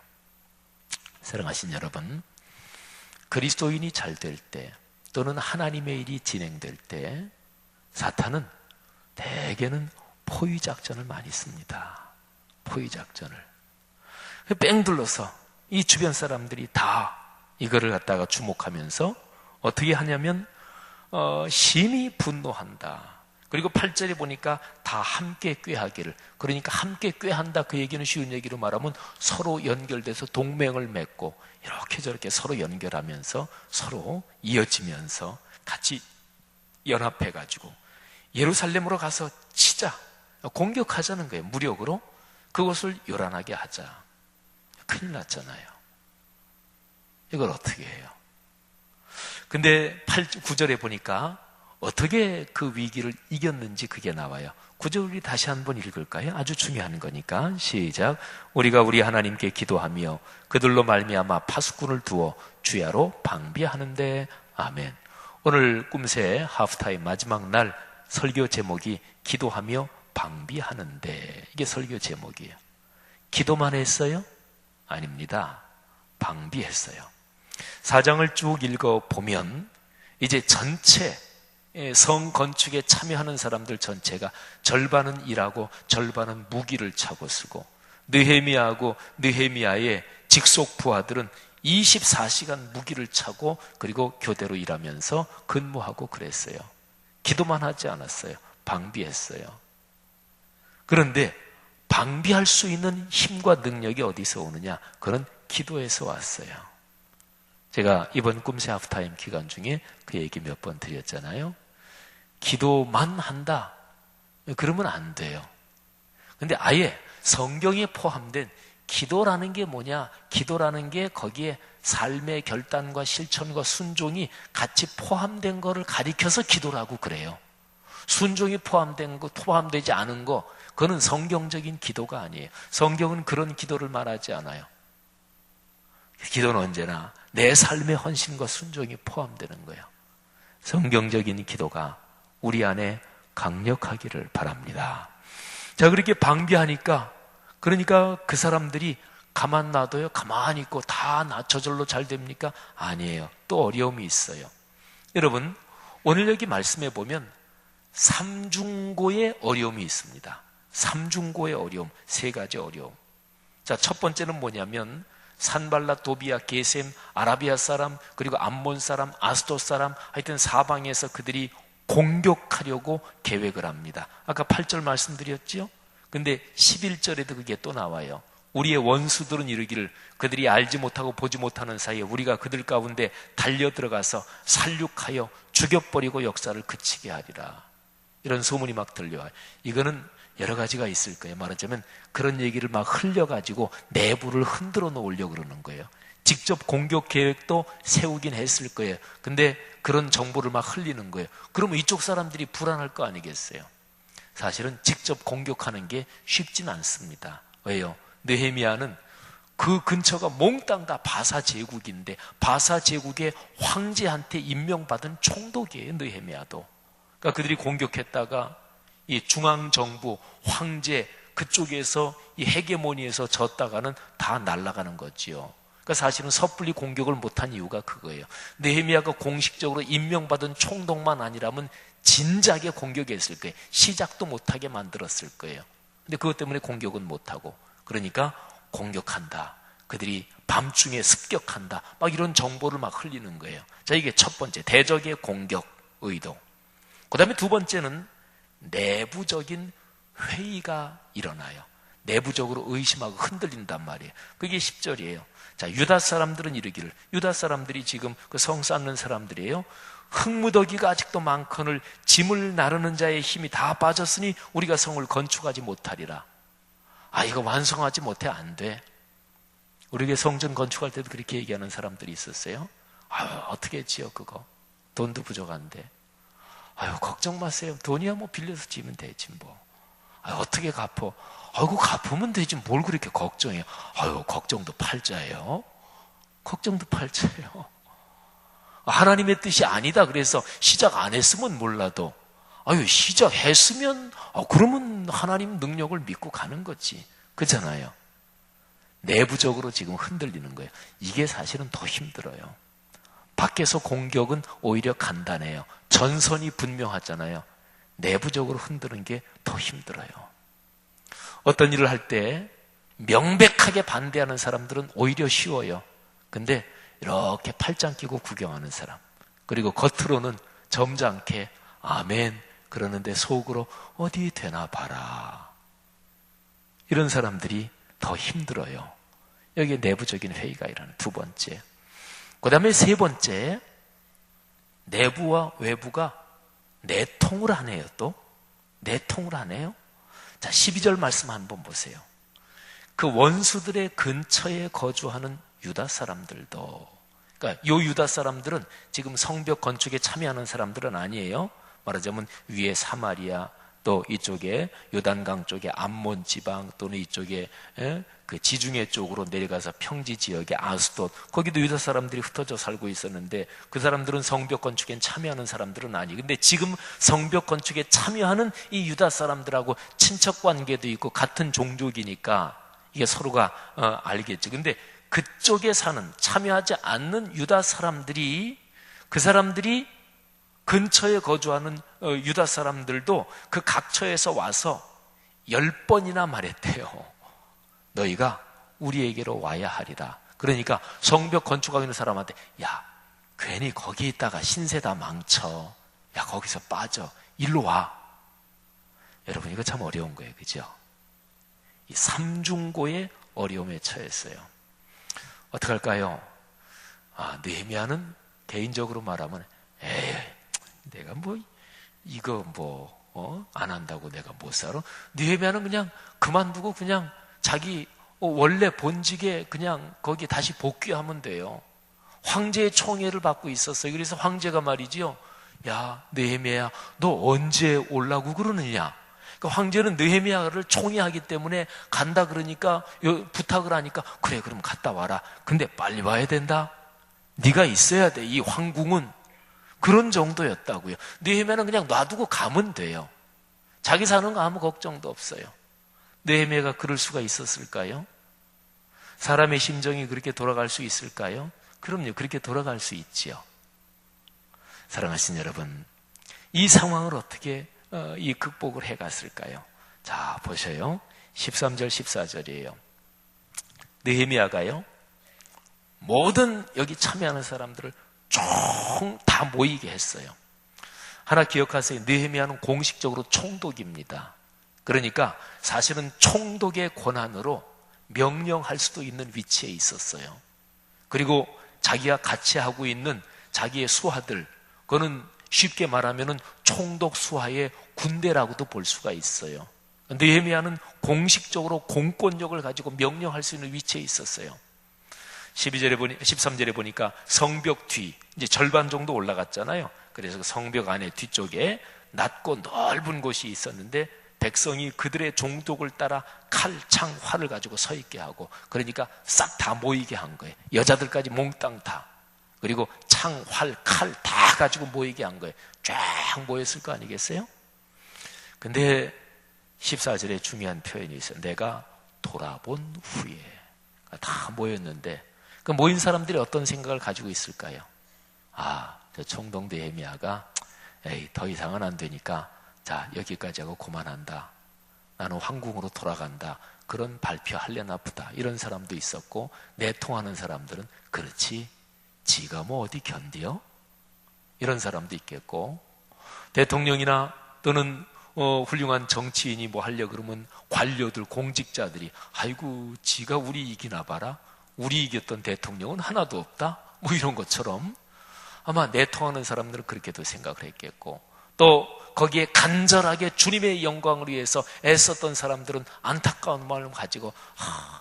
사랑하신 여러분, 그리스도인이 잘 될 때, 또는 하나님의 일이 진행될 때, 사탄은 대개는 포위작전을 많이 씁니다. 포위작전을. 뺑 둘러서 이 주변 사람들이 다 이거를 갖다가 주목하면서 어떻게 하냐면 심히 분노한다. 그리고 8절에 보니까 다 함께 꾀하기를. 그러니까 함께 꾀한다, 그 얘기는 쉬운 얘기로 말하면 서로 연결돼서 동맹을 맺고 이렇게 저렇게 서로 연결하면서 서로 이어지면서 같이 연합해가지고 예루살렘으로 가서 치자, 공격하자는 거예요. 무력으로 그것을 요란하게 하자. 큰일 났잖아요. 이걸 어떻게 해요? 근데 9절에 보니까 어떻게 그 위기를 이겼는지 그게 나와요. 9절 우리 다시 한번 읽을까요? 아주 중요한 거니까. 시작. 우리가 우리 하나님께 기도하며 그들로 말미암아 파수꾼을 두어 주야로 방비하는데. 아멘. 오늘 꿈새 하프타임 마지막 날 설교 제목이 기도하며 방비하는데, 이게 설교 제목이에요. 기도만 했어요? 아닙니다. 방비했어요. 4장을 쭉 읽어보면 이제 전체 성 건축에 참여하는 사람들 전체가 절반은 일하고 절반은 무기를 차고 쓰고, 느헤미야하고 느헤미야의 직속 부하들은 24시간 무기를 차고 그리고 교대로 일하면서 근무하고 그랬어요. 기도만 하지 않았어요. 방비했어요. 그런데 방비할 수 있는 힘과 능력이 어디서 오느냐? 그건 기도에서 왔어요. 제가 이번 꿈새 하프타임 기간 중에 그 얘기 몇 번 드렸잖아요. 기도만 한다? 그러면 안 돼요. 근데 아예 성경에 포함된 기도라는 게 뭐냐? 기도라는 게 거기에 삶의 결단과 실천과 순종이 같이 포함된 거를 가리켜서 기도라고 그래요. 순종이 포함된 거, 포함되지 않은 거, 그거는 성경적인 기도가 아니에요. 성경은 그런 기도를 말하지 않아요. 기도는 언제나 내 삶의 헌신과 순종이 포함되는 거예요. 성경적인 기도가 우리 안에 강력하기를 바랍니다. 자, 그렇게 방비하니까, 그러니까 그 사람들이 가만 놔둬요? 가만히 있고 다 저절로 잘 됩니까? 아니에요. 또 어려움이 있어요. 여러분, 오늘 여기 말씀해 보면 삼중고의 어려움이 있습니다. 삼중고의 어려움, 세 가지 어려움. 자, 첫 번째는 뭐냐면 산발랏, 도비야, 게셈, 아라비아 사람, 그리고 암몬 사람, 아스돗 사람, 하여튼 사방에서 그들이 공격하려고 계획을 합니다. 아까 8절 말씀드렸죠? 근데 11절에도 그게 또 나와요. 우리의 원수들은 이르기를 그들이 알지 못하고 보지 못하는 사이에 우리가 그들 가운데 달려 들어가서 살육하여 죽여버리고 역사를 그치게 하리라. 이런 소문이 막 들려와요. 이거는 여러 가지가 있을 거예요. 말하자면 그런 얘기를 막 흘려가지고 내부를 흔들어 놓으려고 그러는 거예요. 직접 공격 계획도 세우긴 했을 거예요. 근데 그런 정보를 막 흘리는 거예요. 그러면 이쪽 사람들이 불안할 거 아니겠어요? 사실은 직접 공격하는 게 쉽진 않습니다. 왜요? 느헤미야는 그 근처가 몽땅 다 바사 제국인데 바사 제국의 황제한테 임명받은 총독이에요. 느헤미야도. 그러니까 그들이 공격했다가 이 중앙정부, 황제 그쪽에서 이 헤게모니에서 졌다가는 다 날아가는 거지요. 그러니까 사실은 섣불리 공격을 못한 이유가 그거예요. 느헤미야가 공식적으로 임명받은 총독만 아니라면 진작에 공격했을 거예요. 시작도 못하게 만들었을 거예요. 근데 그것 때문에 공격은 못하고, 그러니까 공격한다, 그들이 밤중에 습격한다, 막 이런 정보를 막 흘리는 거예요. 자, 이게 첫 번째, 대적의 공격 의도. 그 다음에 두 번째는 내부적인 회의가 일어나요. 내부적으로 의심하고 흔들린단 말이에요. 그게 10절이에요. 자, 유다 사람들은 이르기를, 유다 사람들이 지금 그 성 쌓는 사람들이에요. 흙무더기가 아직도 많거늘 짐을 나르는 자의 힘이 다 빠졌으니 우리가 성을 건축하지 못하리라. 아, 이거 완성하지 못해 안 돼. 우리에게 성전 건축할 때도 그렇게 얘기하는 사람들이 있었어요. 아유, 어떻게 지어 그거? 돈도 부족한데. 아유, 걱정 마세요. 돈이야 뭐 빌려서 지면 되지 뭐. 아유, 어떻게 갚어? 아이고, 갚으면 되지 뭘 그렇게 걱정해요. 아유, 걱정도 팔자예요. 걱정도 팔자예요. 하나님의 뜻이 아니다 그래서 시작 안 했으면 몰라도, 아유, 시작했으면 그러면 하나님 능력을 믿고 가는 거지. 그렇잖아요. 내부적으로 지금 흔들리는 거예요. 이게 사실은 더 힘들어요. 밖에서 공격은 오히려 간단해요. 전선이 분명하잖아요. 내부적으로 흔드는 게 더 힘들어요. 어떤 일을 할 때 명백하게 반대하는 사람들은 오히려 쉬워요. 근데 이렇게 팔짱 끼고 구경하는 사람, 그리고 겉으로는 점잖게 아멘 그러는데 속으로 어디 되나 봐라, 이런 사람들이 더 힘들어요. 여기에 내부적인 회의가 일어나는 두 번째. 그 다음에 세 번째, 내부와 외부가 내통을 하네요. 또 내통을 하네요. 자, 12절 말씀 한번 보세요. 그 원수들의 근처에 거주하는 유다 사람들도, 그러니까 요 유다 사람들은 지금 성벽 건축에 참여하는 사람들은 아니에요. 말하자면 위에 사마리아, 또 이쪽에 요단강 쪽에 암몬 지방 또는 이쪽에 그 지중해 쪽으로 내려가서 평지 지역의 아스돗, 거기도 유다 사람들이 흩어져 살고 있었는데 그 사람들은 성벽 건축에 참여하는 사람들은 아니. 근데 지금 성벽 건축에 참여하는 이 유다 사람들하고 친척 관계도 있고 같은 종족이니까 이게 서로가 알겠죠. 근데 그쪽에 사는 참여하지 않는 유다 사람들이, 그 사람들이 근처에 거주하는 유다 사람들도 그 각처에서 와서 10번이나 말했대요. 너희가 우리에게로 와야 하리라. 그러니까 성벽 건축하고 있는 사람한테, 야, 괜히 거기 있다가 신세 다 망쳐. 야, 거기서 빠져. 일로 와. 여러분, 이거 참 어려운 거예요. 그죠? 이 삼중고의 어려움에 처했어요. 어떡할까요? 느헤미야는 개인적으로 말하면, 에이, 내가 안 한다고 내가 못 살아? 느헤미야는 그냥 그만두고 그냥 자기 원래 본직에 그냥 거기 다시 복귀하면 돼요. 황제의 총애를 받고 있었어요. 그래서 황제가 말이지요, 야, 느헤미야, 너 언제 오려고 그러느냐? 그러니까 황제는 느헤미야를 총애하기 때문에 간다 그러니까, 부탁을 하니까, 그래, 그럼 갔다 와라. 근데 빨리 와야 된다. 네가 있어야 돼. 이 황궁은 그런 정도였다고요. 느헤미야는 그냥 놔두고 가면 돼요. 자기 사는 거 아무 걱정도 없어요. 느헤미야가 그럴 수가 있었을까요? 사람의 심정이 그렇게 돌아갈 수 있을까요? 그럼요, 그렇게 돌아갈 수 있지요. 사랑하신 여러분, 이 상황을 어떻게 이 극복을 해갔을까요? 자, 보셔요. 13절 14절이에요. 느헤미야가요, 모든 여기 참여하는 사람들을 총 다 모이게 했어요. 하나 기억하세요. 느헤미야는 공식적으로 총독입니다. 그러니까 사실은 총독의 권한으로 명령할 수도 있는 위치에 있었어요. 그리고 자기가 같이 하고 있는 자기의 수하들, 그거는 쉽게 말하면 총독 수하의 군대라고도 볼 수가 있어요. 느헤미야는 공식적으로 공권력을 가지고 명령할 수 있는 위치에 있었어요. 13절에 보니까 성벽 뒤, 이제 절반 정도 올라갔잖아요. 그래서 성벽 안에 뒤쪽에 낮고 넓은 곳이 있었는데 백성이 그들의 종독을 따라 칼, 창, 활을 가지고 서 있게 하고, 그러니까 싹 다 모이게 한 거예요. 여자들까지 몽땅 다. 그리고 창, 활, 칼 다 가지고 모이게 한 거예요. 쫙 모였을 거 아니겠어요? 근데 14절에 중요한 표현이 있어요. 내가 돌아본 후에. 다 모였는데 그 모인 사람들이 어떤 생각을 가지고 있을까요? 저 총독 느헤미야가 더 이상은 안 되니까 자, 여기까지 하고 그만한다. 나는 황궁으로 돌아간다. 그런 발표하려나 보다. 이런 사람도 있었고, 내통하는 사람들은 그렇지, 지가 뭐 어디 견디요? 이런 사람도 있겠고, 대통령이나 또는 훌륭한 정치인이 뭐 하려고 그러면 관료들, 공직자들이 아이고, 지가 우리 이기나 봐라. 우리 이겼던 대통령은 하나도 없다. 뭐 이런 것처럼 아마 내통하는 사람들은 그렇게도 생각을 했겠고, 또 거기에 간절하게 주님의 영광을 위해서 애썼던 사람들은 안타까운 마음을 가지고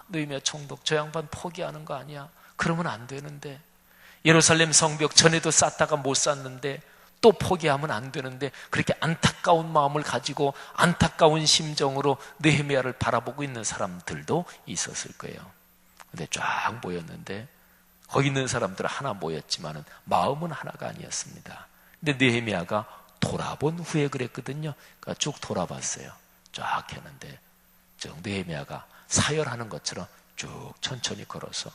느헤미야 총독 저 양반 포기하는 거 아니야? 그러면 안 되는데, 예루살렘 성벽 전에도 쌓다가 못 쌓는데 또 포기하면 안 되는데, 그렇게 안타까운 마음을 가지고 안타까운 심정으로 느헤미야를 바라보고 있는 사람들도 있었을 거예요. 근데 쫙 모였는데 거기 있는 사람들은 하나 모였지만 마음은 하나가 아니었습니다. 근데 느헤미야가 돌아본 후에 그랬거든요. 그러니까 쭉 돌아봤어요. 쫙 했는데 느헤미야가 사열하는 것처럼 쭉 천천히 걸어서,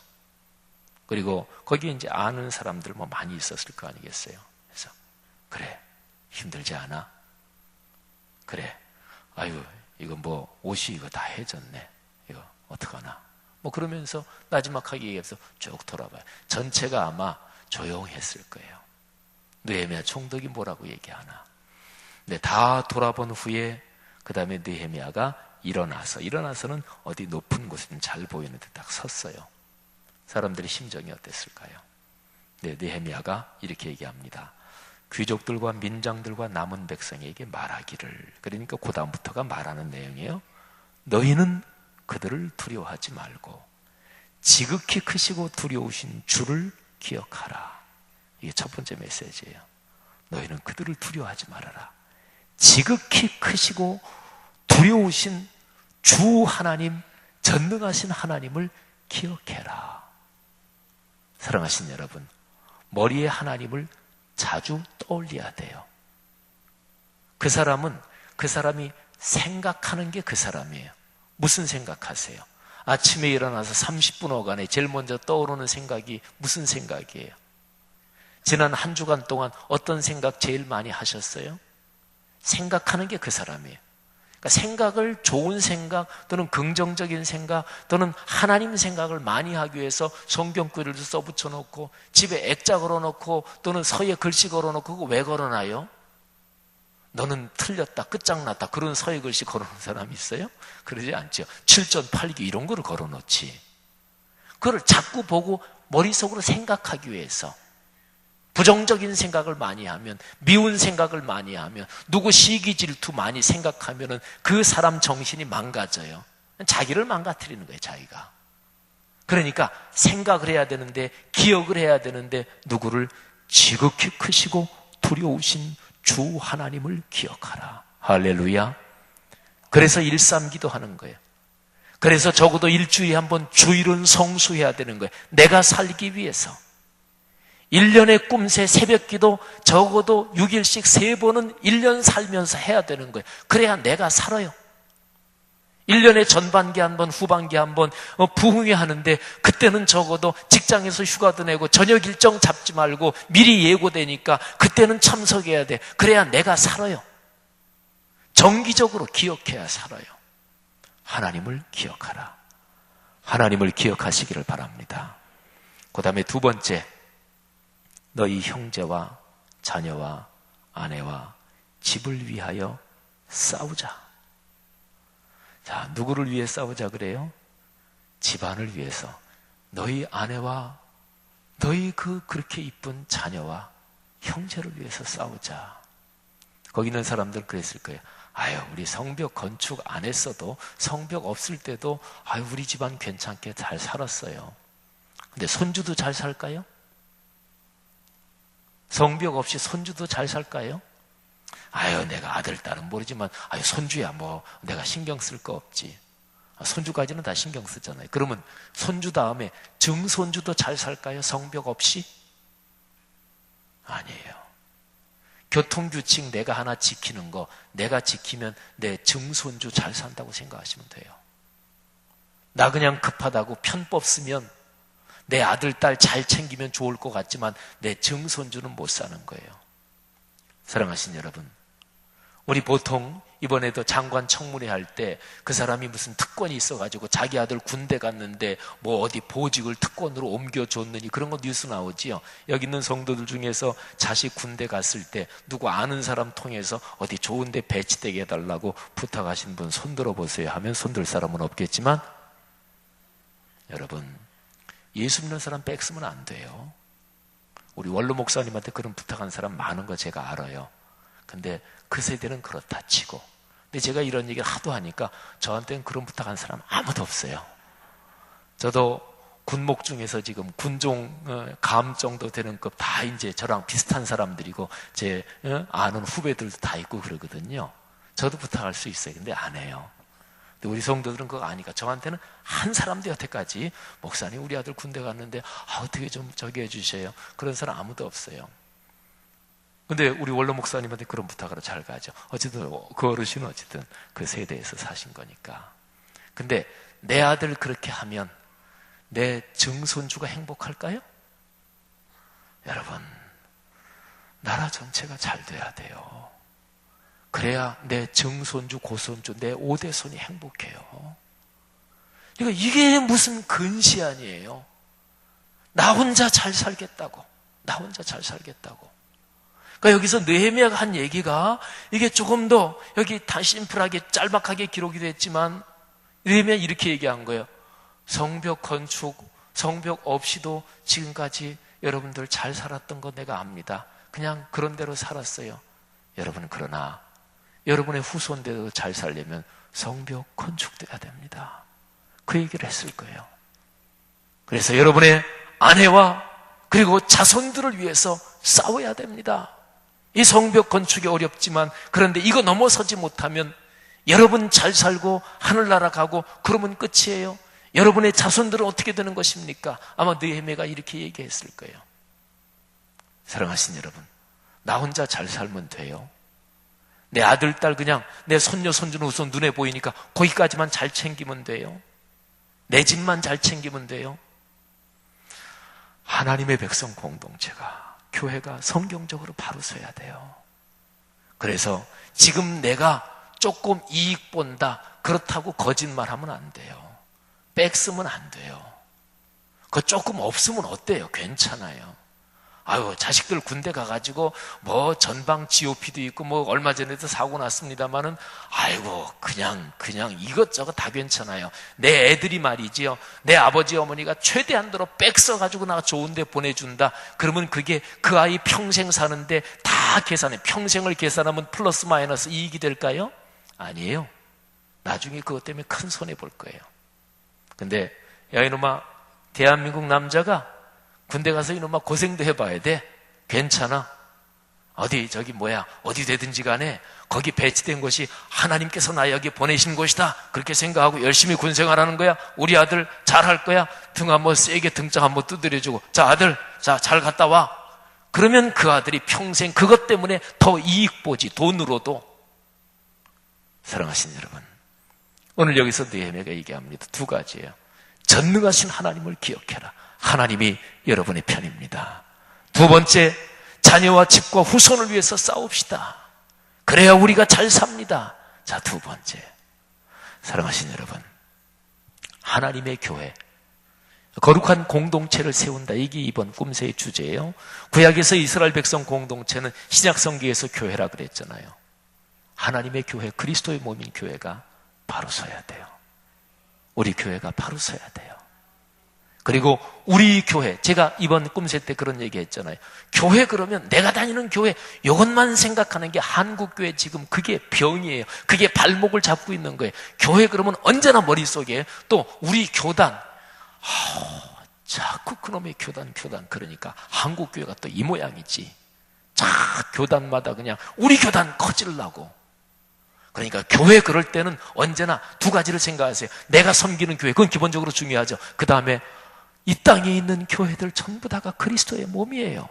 그리고 거기에 이제 아는 사람들 뭐 많이 있었을 거 아니겠어요. 그래서 그래, 힘들지 않아? 그래, 아유 이거 뭐 옷이 이거 다 해졌네. 이거 어떡하나? 뭐 그러면서 나지막하게 얘기해서 쭉 돌아봐요. 전체가 아마 조용했을 거예요. 느헤미야 총독이 뭐라고 얘기하나? 근데 다 돌아본 후에 그 다음에 느헤미야가 일어나서는 어디 높은 곳에 좀 잘 보이는 데 딱 섰어요. 사람들의 심정이 어땠을까요? 네, 느헤미야가 이렇게 얘기합니다. 귀족들과 민장들과 남은 백성에게 말하기를. 그러니까 그 다음부터가 말하는 내용이에요. 너희는 그들을 두려워하지 말고 지극히 크시고 두려우신 주를 기억하라. 이게 첫 번째 메시지예요. 너희는 그들을 두려워하지 말아라. 지극히 크시고 두려우신 주 하나님, 전능하신 하나님을 기억해라. 사랑하신 여러분, 머리에 하나님을 자주 떠올려야 돼요. 그 사람이 생각하는 게 그 사람이에요. 무슨 생각하세요? 아침에 일어나서 30분 어간에 제일 먼저 떠오르는 생각이 무슨 생각이에요? 지난 한 주간 동안 어떤 생각 제일 많이 하셨어요? 생각하는 게 그 사람이에요. 그러니까 생각을 좋은 생각 또는 긍정적인 생각 또는 하나님 생각을 많이 하기 위해서 성경글을 써붙여 놓고 집에 액자 걸어놓고 또는 서예 글씨 걸어놓고 그거 왜 걸어놔요? 너는 틀렸다, 끝장났다 그런 서예 글씨 걸어놓은 사람이 있어요? 그러지 않죠. 7전 8기 이런 거를 걸어놓지. 그걸 자꾸 보고 머릿속으로 생각하기 위해서 부정적인 생각을 많이 하면, 미운 생각을 많이 하면, 누구 시기 질투 많이 생각하면 그 사람 정신이 망가져요. 자기를 망가뜨리는 거예요, 자기가. 그러니까 생각을 해야 되는데, 기억을 해야 되는데, 누구를? 지극히 크시고 두려우신 주 하나님을 기억하라. 할렐루야. 그래서 일삼기도 하는 거예요. 그래서 적어도 일주일에 한 번 주일은 성수해야 되는 거예요. 내가 살기 위해서. 1년의 꿈새 새벽기도 적어도 6일씩 3번은 1년 살면서 해야 되는 거예요. 그래야 내가 살아요. 1년에 전반기 한 번, 후반기 한 번 부흥회 하는데 그때는 적어도 직장에서 휴가도 내고 저녁 일정 잡지 말고 미리 예고되니까 그때는 참석해야 돼. 그래야 내가 살아요. 정기적으로 기억해야 살아요. 하나님을 기억하라. 하나님을 기억하시기를 바랍니다. 그 다음에 두 번째, 너희 형제와 자녀와 아내와 집을 위하여 싸우자. 자, 누구를 위해 싸우자 그래요? 집안을 위해서. 너희 아내와 너희 그렇게 이쁜 자녀와 형제를 위해서 싸우자. 거기 있는 사람들 그랬을 거예요. 아유, 우리 성벽 건축 안 했어도 성벽 없을 때도 아유, 우리 집안 괜찮게 잘 살았어요. 근데 손주도 잘 살까요? 성벽 없이 손주도 잘 살까요? 아유, 내가 아들, 딸은 모르지만, 아유, 손주야, 뭐, 내가 신경 쓸 거 없지. 손주까지는 다 신경 쓰잖아요. 그러면 손주 다음에 증손주도 잘 살까요? 성벽 없이? 아니에요. 교통규칙 내가 하나 지키는 거, 내가 지키면 내 증손주 잘 산다고 생각하시면 돼요. 나 그냥 급하다고 편법 쓰면 내 아들, 딸 잘 챙기면 좋을 것 같지만 내 증손주는 못 사는 거예요. 사랑하신 여러분, 우리 보통 이번에도 장관 청문회 할 때 그 사람이 무슨 특권이 있어가지고 자기 아들 군대 갔는데 뭐 어디 보직을 특권으로 옮겨줬느니 그런 거 뉴스 나오지요. 여기 있는 성도들 중에서 자식 군대 갔을 때 누구 아는 사람 통해서 어디 좋은 데 배치되게 해달라고 부탁하신 분 손들어 보세요 하면 손들 사람은 없겠지만, 여러분, 예수 믿는 사람 뺏으면 안 돼요. 우리 원로 목사님한테 그런 부탁한 사람 많은 거 제가 알아요. 근데 그 세대는 그렇다 치고, 근데 제가 이런 얘기를 하도 하니까 저한테는 그런 부탁한 사람 아무도 없어요. 저도 군목 중에서 지금 군종 감 정도 되는 급 다 이제 저랑 비슷한 사람들이고 제 아는 후배들도 다 있고 그러거든요. 저도 부탁할 수 있어요. 근데 안 해요. 근데 우리 성도들은 그거 아니까 저한테는 한 사람도 여태까지 목사님 우리 아들 군대 갔는데 어떻게 좀 저기 해주셔요. 그런 사람 아무도 없어요. 근데 우리 원로 목사님한테 그런 부탁으로 잘 가죠. 어쨌든 그 어르신은 어쨌든 그 세대에서 사신 거니까. 근데 내 아들 그렇게 하면 내 증손주가 행복할까요? 여러분, 나라 전체가 잘 돼야 돼요. 그래야 내 증손주, 고손주, 내 5대손이 행복해요. 그러니까 이게 무슨 근시 아니에요. 나 혼자 잘 살겠다고. 나 혼자 잘 살겠다고. 그러니까 여기서 느헤미야가 한 얘기가 이게 조금 더 여기 다 심플하게 짤막하게 기록이 됐지만 느헤미야 이렇게 얘기한 거예요. 성벽 건축, 성벽 없이도 지금까지 여러분들 잘 살았던 거 내가 압니다. 그냥 그런 대로 살았어요. 여러분, 그러나 여러분의 후손대로 잘 살려면 성벽 건축돼야 됩니다. 그 얘기를 했을 거예요. 그래서 여러분의 아내와 그리고 자손들을 위해서 싸워야 됩니다. 이 성벽 건축이 어렵지만, 그런데 이거 넘어서지 못하면 여러분 잘 살고 하늘나라 가고 그러면 끝이에요. 여러분의 자손들은 어떻게 되는 것입니까? 아마 느헤미야가 이렇게 얘기했을 거예요. 사랑하신 여러분, 나 혼자 잘 살면 돼요. 내 아들, 딸, 그냥 내 손녀, 손주는 우선 눈에 보이니까 거기까지만 잘 챙기면 돼요. 내 집만 잘 챙기면 돼요. 하나님의 백성 공동체가, 교회가 성경적으로 바로 서야 돼요. 그래서 지금 내가 조금 이익 본다, 그렇다고 거짓말하면 안 돼요. 백 쓰면 안 돼요. 그거 조금 없으면 어때요? 괜찮아요. 아유, 자식들 군대 가가지고 뭐 전방 GOP도 있고 뭐 얼마 전에도 사고 났습니다마는, 아이고 그냥 이것저것 다 괜찮아요. 내 애들이 말이지요, 내 아버지 어머니가 최대한도로 백 써가지고 나 좋은 데 보내준다, 그러면 그게 그 아이 평생 사는데 다 계산해, 평생을 계산하면 플러스 마이너스 이익이 될까요? 아니에요. 나중에 그것 때문에 큰 손해 볼 거예요. 근데 야 이놈아, 대한민국 남자가 군대 가서 이놈아 고생도 해봐야 돼. 괜찮아. 어디 어디 되든지 간에 거기 배치된 곳이 하나님께서 나 여기 보내신 곳이다, 그렇게 생각하고 열심히 군생활하는 거야. 우리 아들 잘할 거야. 등 한번 세게 등짝 한번 두드려주고, 자 아들, 자 잘 갔다 와. 그러면 그 아들이 평생 그것 때문에 더 이익 보지, 돈으로도. 사랑하신 여러분, 오늘 여기서 느헤미야가 얘기합니다. 두 가지예요. 전능하신 하나님을 기억해라. 하나님이 여러분의 편입니다. 두 번째, 자녀와 집과 후손을 위해서 싸웁시다. 그래야 우리가 잘 삽니다. 자, 두 번째, 사랑하신 여러분, 하나님의 교회, 거룩한 공동체를 세운다. 이게 이번 꿈새의 주제예요. 구약에서 이스라엘 백성 공동체는 신약 성경에서 교회라 그랬잖아요. 하나님의 교회, 그리스도의 몸인 교회가 바로 서야 돼요. 우리 교회가 바로 서야 돼요. 그리고 우리 교회, 제가 이번 꿈새 때 그런 얘기 했잖아요. 교회 그러면 내가 다니는 교회, 이것만 생각하는 게 한국교회 지금 그게 병이에요. 그게 발목을 잡고 있는 거예요. 교회 그러면 언제나 머릿속에 또 우리 교단, 자꾸 그놈의 교단, 그러니까 한국교회가 또 이 모양이지. 자, 교단마다 그냥 우리 교단 커지려고. 그러니까 교회 그럴 때는 언제나 두 가지를 생각하세요. 내가 섬기는 교회, 그건 기본적으로 중요하죠. 그 다음에 이 땅에 있는 교회들 전부 다가 그리스도의 몸이에요.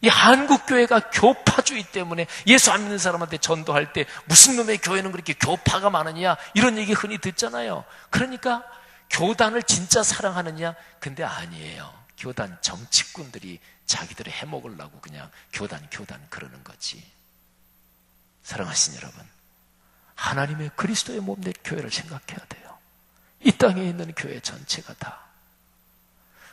이 한국교회가 교파주의 때문에 예수 안 믿는 사람한테 전도할 때 무슨 놈의 교회는 그렇게 교파가 많으냐, 이런 얘기 흔히 듣잖아요. 그러니까 교단을 진짜 사랑하느냐? 근데 아니에요. 교단 정치꾼들이 자기들을 해먹으려고 그냥 교단 그러는 거지. 사랑하신 여러분, 하나님의 그리스도의 몸된 교회를 생각해야 돼요. 이 땅에 있는 교회 전체가 다.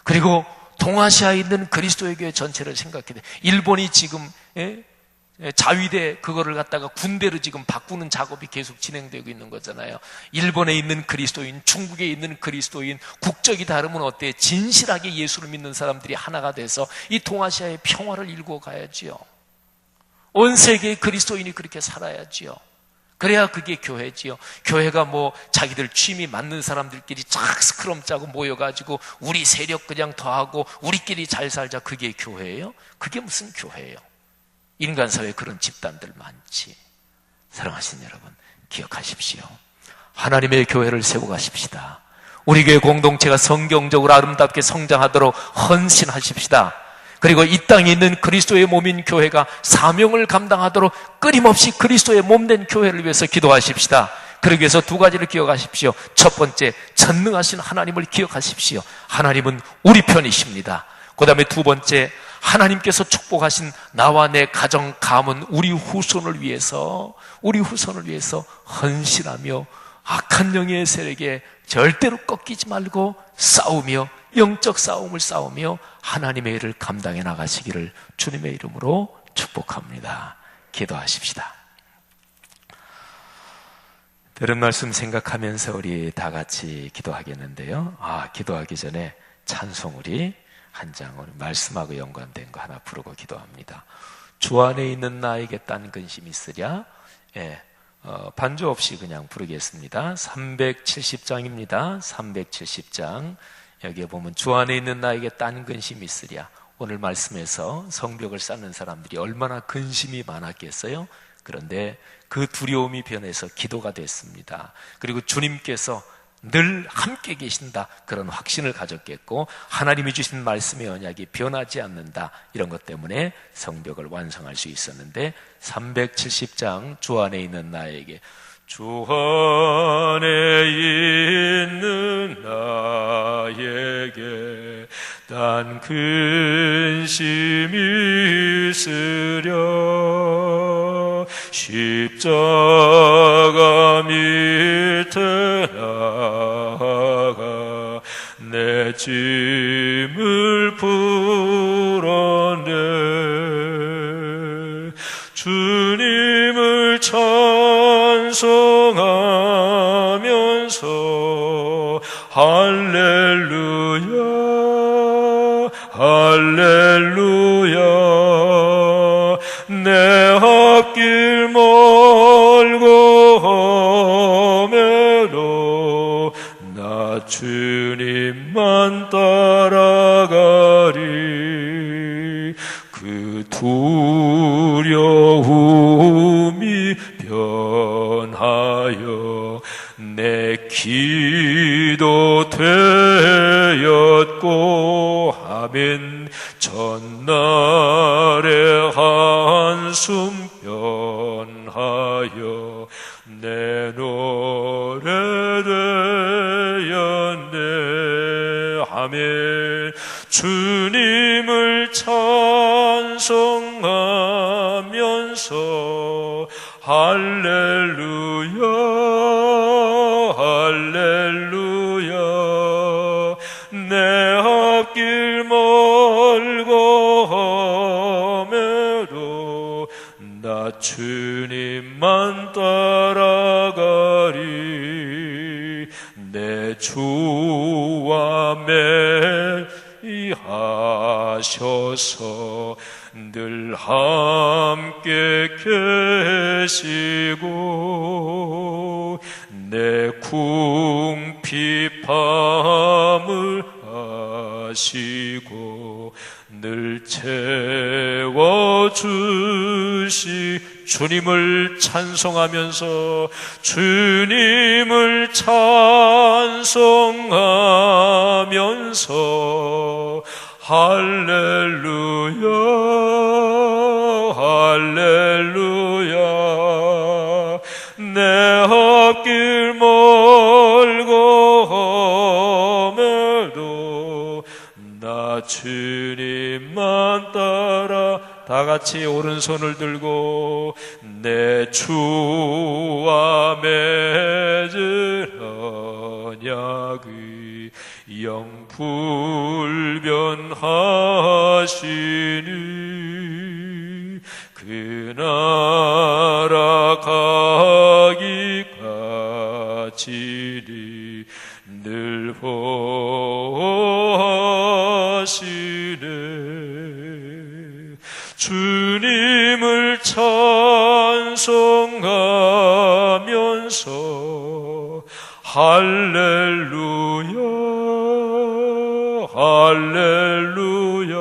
그리고 동아시아에 있는 그리스도의 교회 전체를 생각해야 돼요. 일본이 지금 자위대 그거를 갖다가 군대로 지금 바꾸는 작업이 계속 진행되고 있는 거잖아요. 일본에 있는 그리스도인, 중국에 있는 그리스도인, 국적이 다르면 어때? 진실하게 예수를 믿는 사람들이 하나가 돼서 이 동아시아의 평화를 일구어 가야지요. 온 세계의 그리스도인이 그렇게 살아야지요. 그래야 그게 교회지요. 교회가 뭐 자기들 취미 맞는 사람들끼리 쫙 스크럼 짜고 모여가지고 우리 세력 그냥 더하고 우리끼리 잘 살자, 그게 교회예요? 그게 무슨 교회예요? 인간사회에 그런 집단들 많지. 사랑하신 여러분, 기억하십시오. 하나님의 교회를 세워 가십시다. 우리 교회 공동체가 성경적으로 아름답게 성장하도록 헌신하십시다. 그리고 이 땅에 있는 그리스도의 몸인 교회가 사명을 감당하도록 끊임없이 그리스도의 몸된 교회를 위해서 기도하십시다. 그러기 위해서 두 가지를 기억하십시오. 첫 번째, 전능하신 하나님을 기억하십시오. 하나님은 우리 편이십니다. 그 다음에 두 번째, 하나님께서 축복하신 나와 내 가정, 가문, 우리 후손을 위해서 헌신하며 악한 영의 세력에 절대로 꺾이지 말고 싸우며, 영적 싸움을 싸우며 하나님의 일을 감당해 나가시기를 주님의 이름으로 축복합니다. 기도하십시다. 들은 말씀 생각하면서 우리 다 같이 기도하겠는데요. 기도하기 전에 찬송 우리 한 장, 우리 말씀하고 연관된 거 하나 부르고 기도합니다. 주 안에 있는 나에게 딴 근심 있으랴. 반주 없이 그냥 부르겠습니다. 370장입니다. 370장. 여기에 보면 주 안에 있는 나에게 딴 근심 있으랴. 오늘 말씀에서 성벽을 쌓는 사람들이 얼마나 근심이 많았겠어요? 그런데 그 두려움이 변해서 기도가 됐습니다. 그리고 주님께서 늘 함께 계신다, 그런 확신을 가졌겠고, 하나님이 주신 말씀의 언약이 변하지 않는다, 이런 것 때문에 성벽을 완성할 수 있었는데, 370장 주 안에 있는 나에게, 주 안에 있는 나에게 단 근심이 있으랴. 십자가 밑에 나아가 내 짐을 풀어내. 주님을 찬송하면서 할렐루야 할렐루야. 내 앞길 멀고 험해도 나 주님만 따라가리. 그 두려움이 변하여 내 기도 되었고, 아멘. 전날의 한숨 변하여 내 노래 되었네. 아멘. 주님을 찬송하면서 할렐루야 할렐루야. 내 앞길 멀고 험해도 나 주님만 따라가리. 내 주와 맹이하셔서 늘 함께 계시고 내 궁핍함을 아시고 늘 채워주시. 주님을 찬송하면서 주님을 찬송하면서 할렐루야 할렐루야. 내 앞길 멀고 험해도 나 주님만 따라. 다 같이 오른손을 들고 내 주와 맺은 언약의 영불변하시니 그 나라 가기까지니 늘 보호하시네. 주님을 찬송하면서 할렐루야 할렐루야.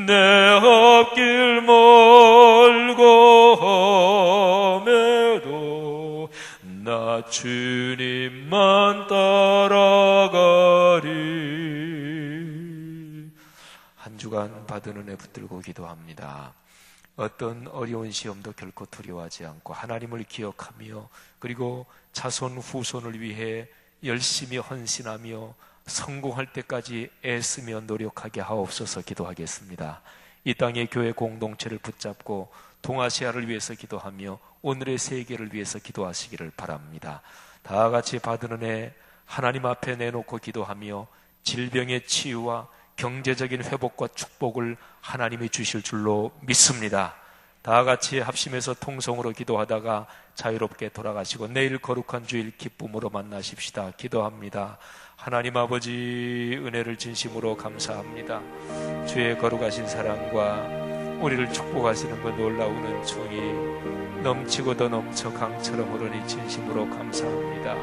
내 앞길 멀고 험해도 나 주님만 따라가리. 한 주간 받은 은혜 붙들고 기도합니다. 어떤 어려운 시험도 결코 두려워하지 않고 하나님을 기억하며 그리고 자손 후손을 위해 열심히 헌신하며 성공할 때까지 애쓰며 노력하게 하옵소서. 기도하겠습니다. 이 땅의 교회 공동체를 붙잡고 동아시아를 위해서 기도하며 오늘의 세계를 위해서 기도하시기를 바랍니다. 다 같이 받은 은혜 하나님 앞에 내놓고 기도하며 질병의 치유와 경제적인 회복과 축복을 하나님이 주실 줄로 믿습니다. 다 같이 합심해서 통성으로 기도하다가 자유롭게 돌아가시고 내일 거룩한 주일 기쁨으로 만나십시다. 기도합니다. 하나님 아버지, 은혜를 진심으로 감사합니다. 주의 거룩하신 사랑과 우리를 축복하시는 그 놀라운 은총이 넘치고 더 넘쳐 강처럼 흐르니 진심으로 감사합니다.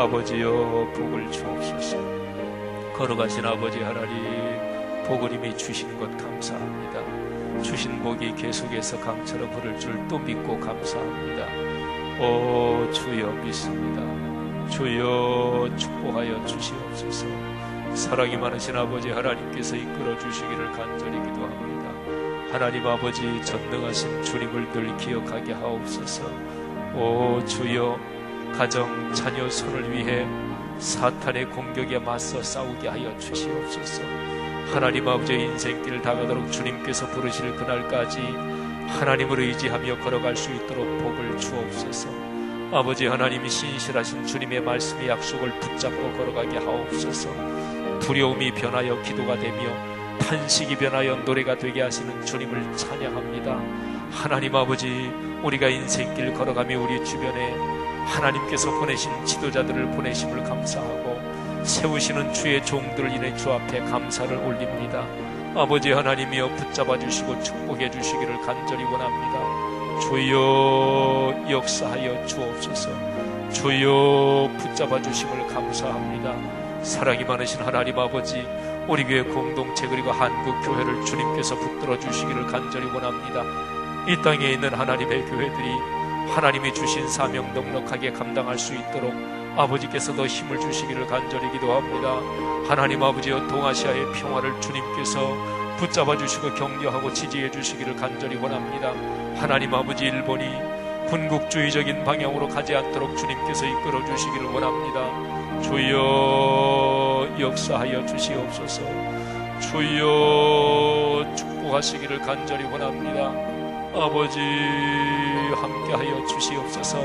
아버지여, 복을 주옵소서. 거룩하신 아버지 하나님, 복을 이미 주신 것 감사합니다. 주신 복이 계속해서 강처럼 흐를 줄 또 믿고 감사합니다. 오 주여 믿습니다. 주여 축복하여 주시옵소서. 사랑이 많으신 아버지 하나님께서 이끌어 주시기를 간절히 기도합니다. 하나님 아버지 전능하신 주님을 늘 기억하게 하옵소서. 오 주여 가정 자녀 손을 위해 사탄의 공격에 맞서 싸우게 하여 주시옵소서. 하나님 아버지의 인생길 다가도록 주님께서 부르실 그날까지 하나님을 의지하며 걸어갈 수 있도록 복을 주옵소서. 아버지 하나님이 신실하신 주님의 말씀의 약속을 붙잡고 걸어가게 하옵소서. 두려움이 변하여 기도가 되며 탄식이 변하여 노래가 되게 하시는 주님을 찬양합니다. 하나님 아버지 우리가 인생길 걸어가며 우리 주변에 하나님께서 보내신 지도자들을 보내심을 감사하고 세우시는 주의 종들을 인해 주 앞에 감사를 올립니다. 아버지 하나님이여 붙잡아 주시고 축복해 주시기를 간절히 원합니다. 주여 역사하여 주옵소서. 주여 붙잡아 주심을 감사합니다. 사랑이 많으신 하나님 아버지 우리 교회 공동체 그리고 한국 교회를 주님께서 붙들어 주시기를 간절히 원합니다. 이 땅에 있는 하나님의 교회들이 하나님이 주신 사명 넉넉하게 감당할 수 있도록 아버지께서 더 힘을 주시기를 간절히 기도합니다. 하나님 아버지여 동아시아의 평화를 주님께서 붙잡아 주시고 격려하고 지지해 주시기를 간절히 원합니다. 하나님 아버지 일본이 군국주의적인 방향으로 가지 않도록 주님께서 이끌어 주시기를 원합니다. 주여 역사하여 주시옵소서. 주여 축복하시기를 간절히 원합니다. 아버지 함께하여 주시옵소서.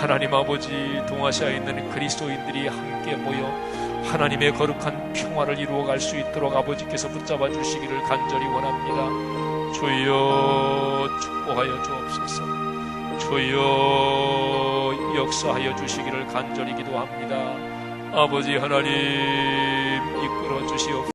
하나님 아버지 동아시아에 있는 그리스도인들이 함께 모여 하나님의 거룩한 평화를 이루어갈 수 있도록 아버지께서 붙잡아 주시기를 간절히 원합니다. 주여 축복하여 주옵소서. 주여 역사하여 주시기를 간절히 기도합니다. 아버지 하나님 이끌어 주시옵소서.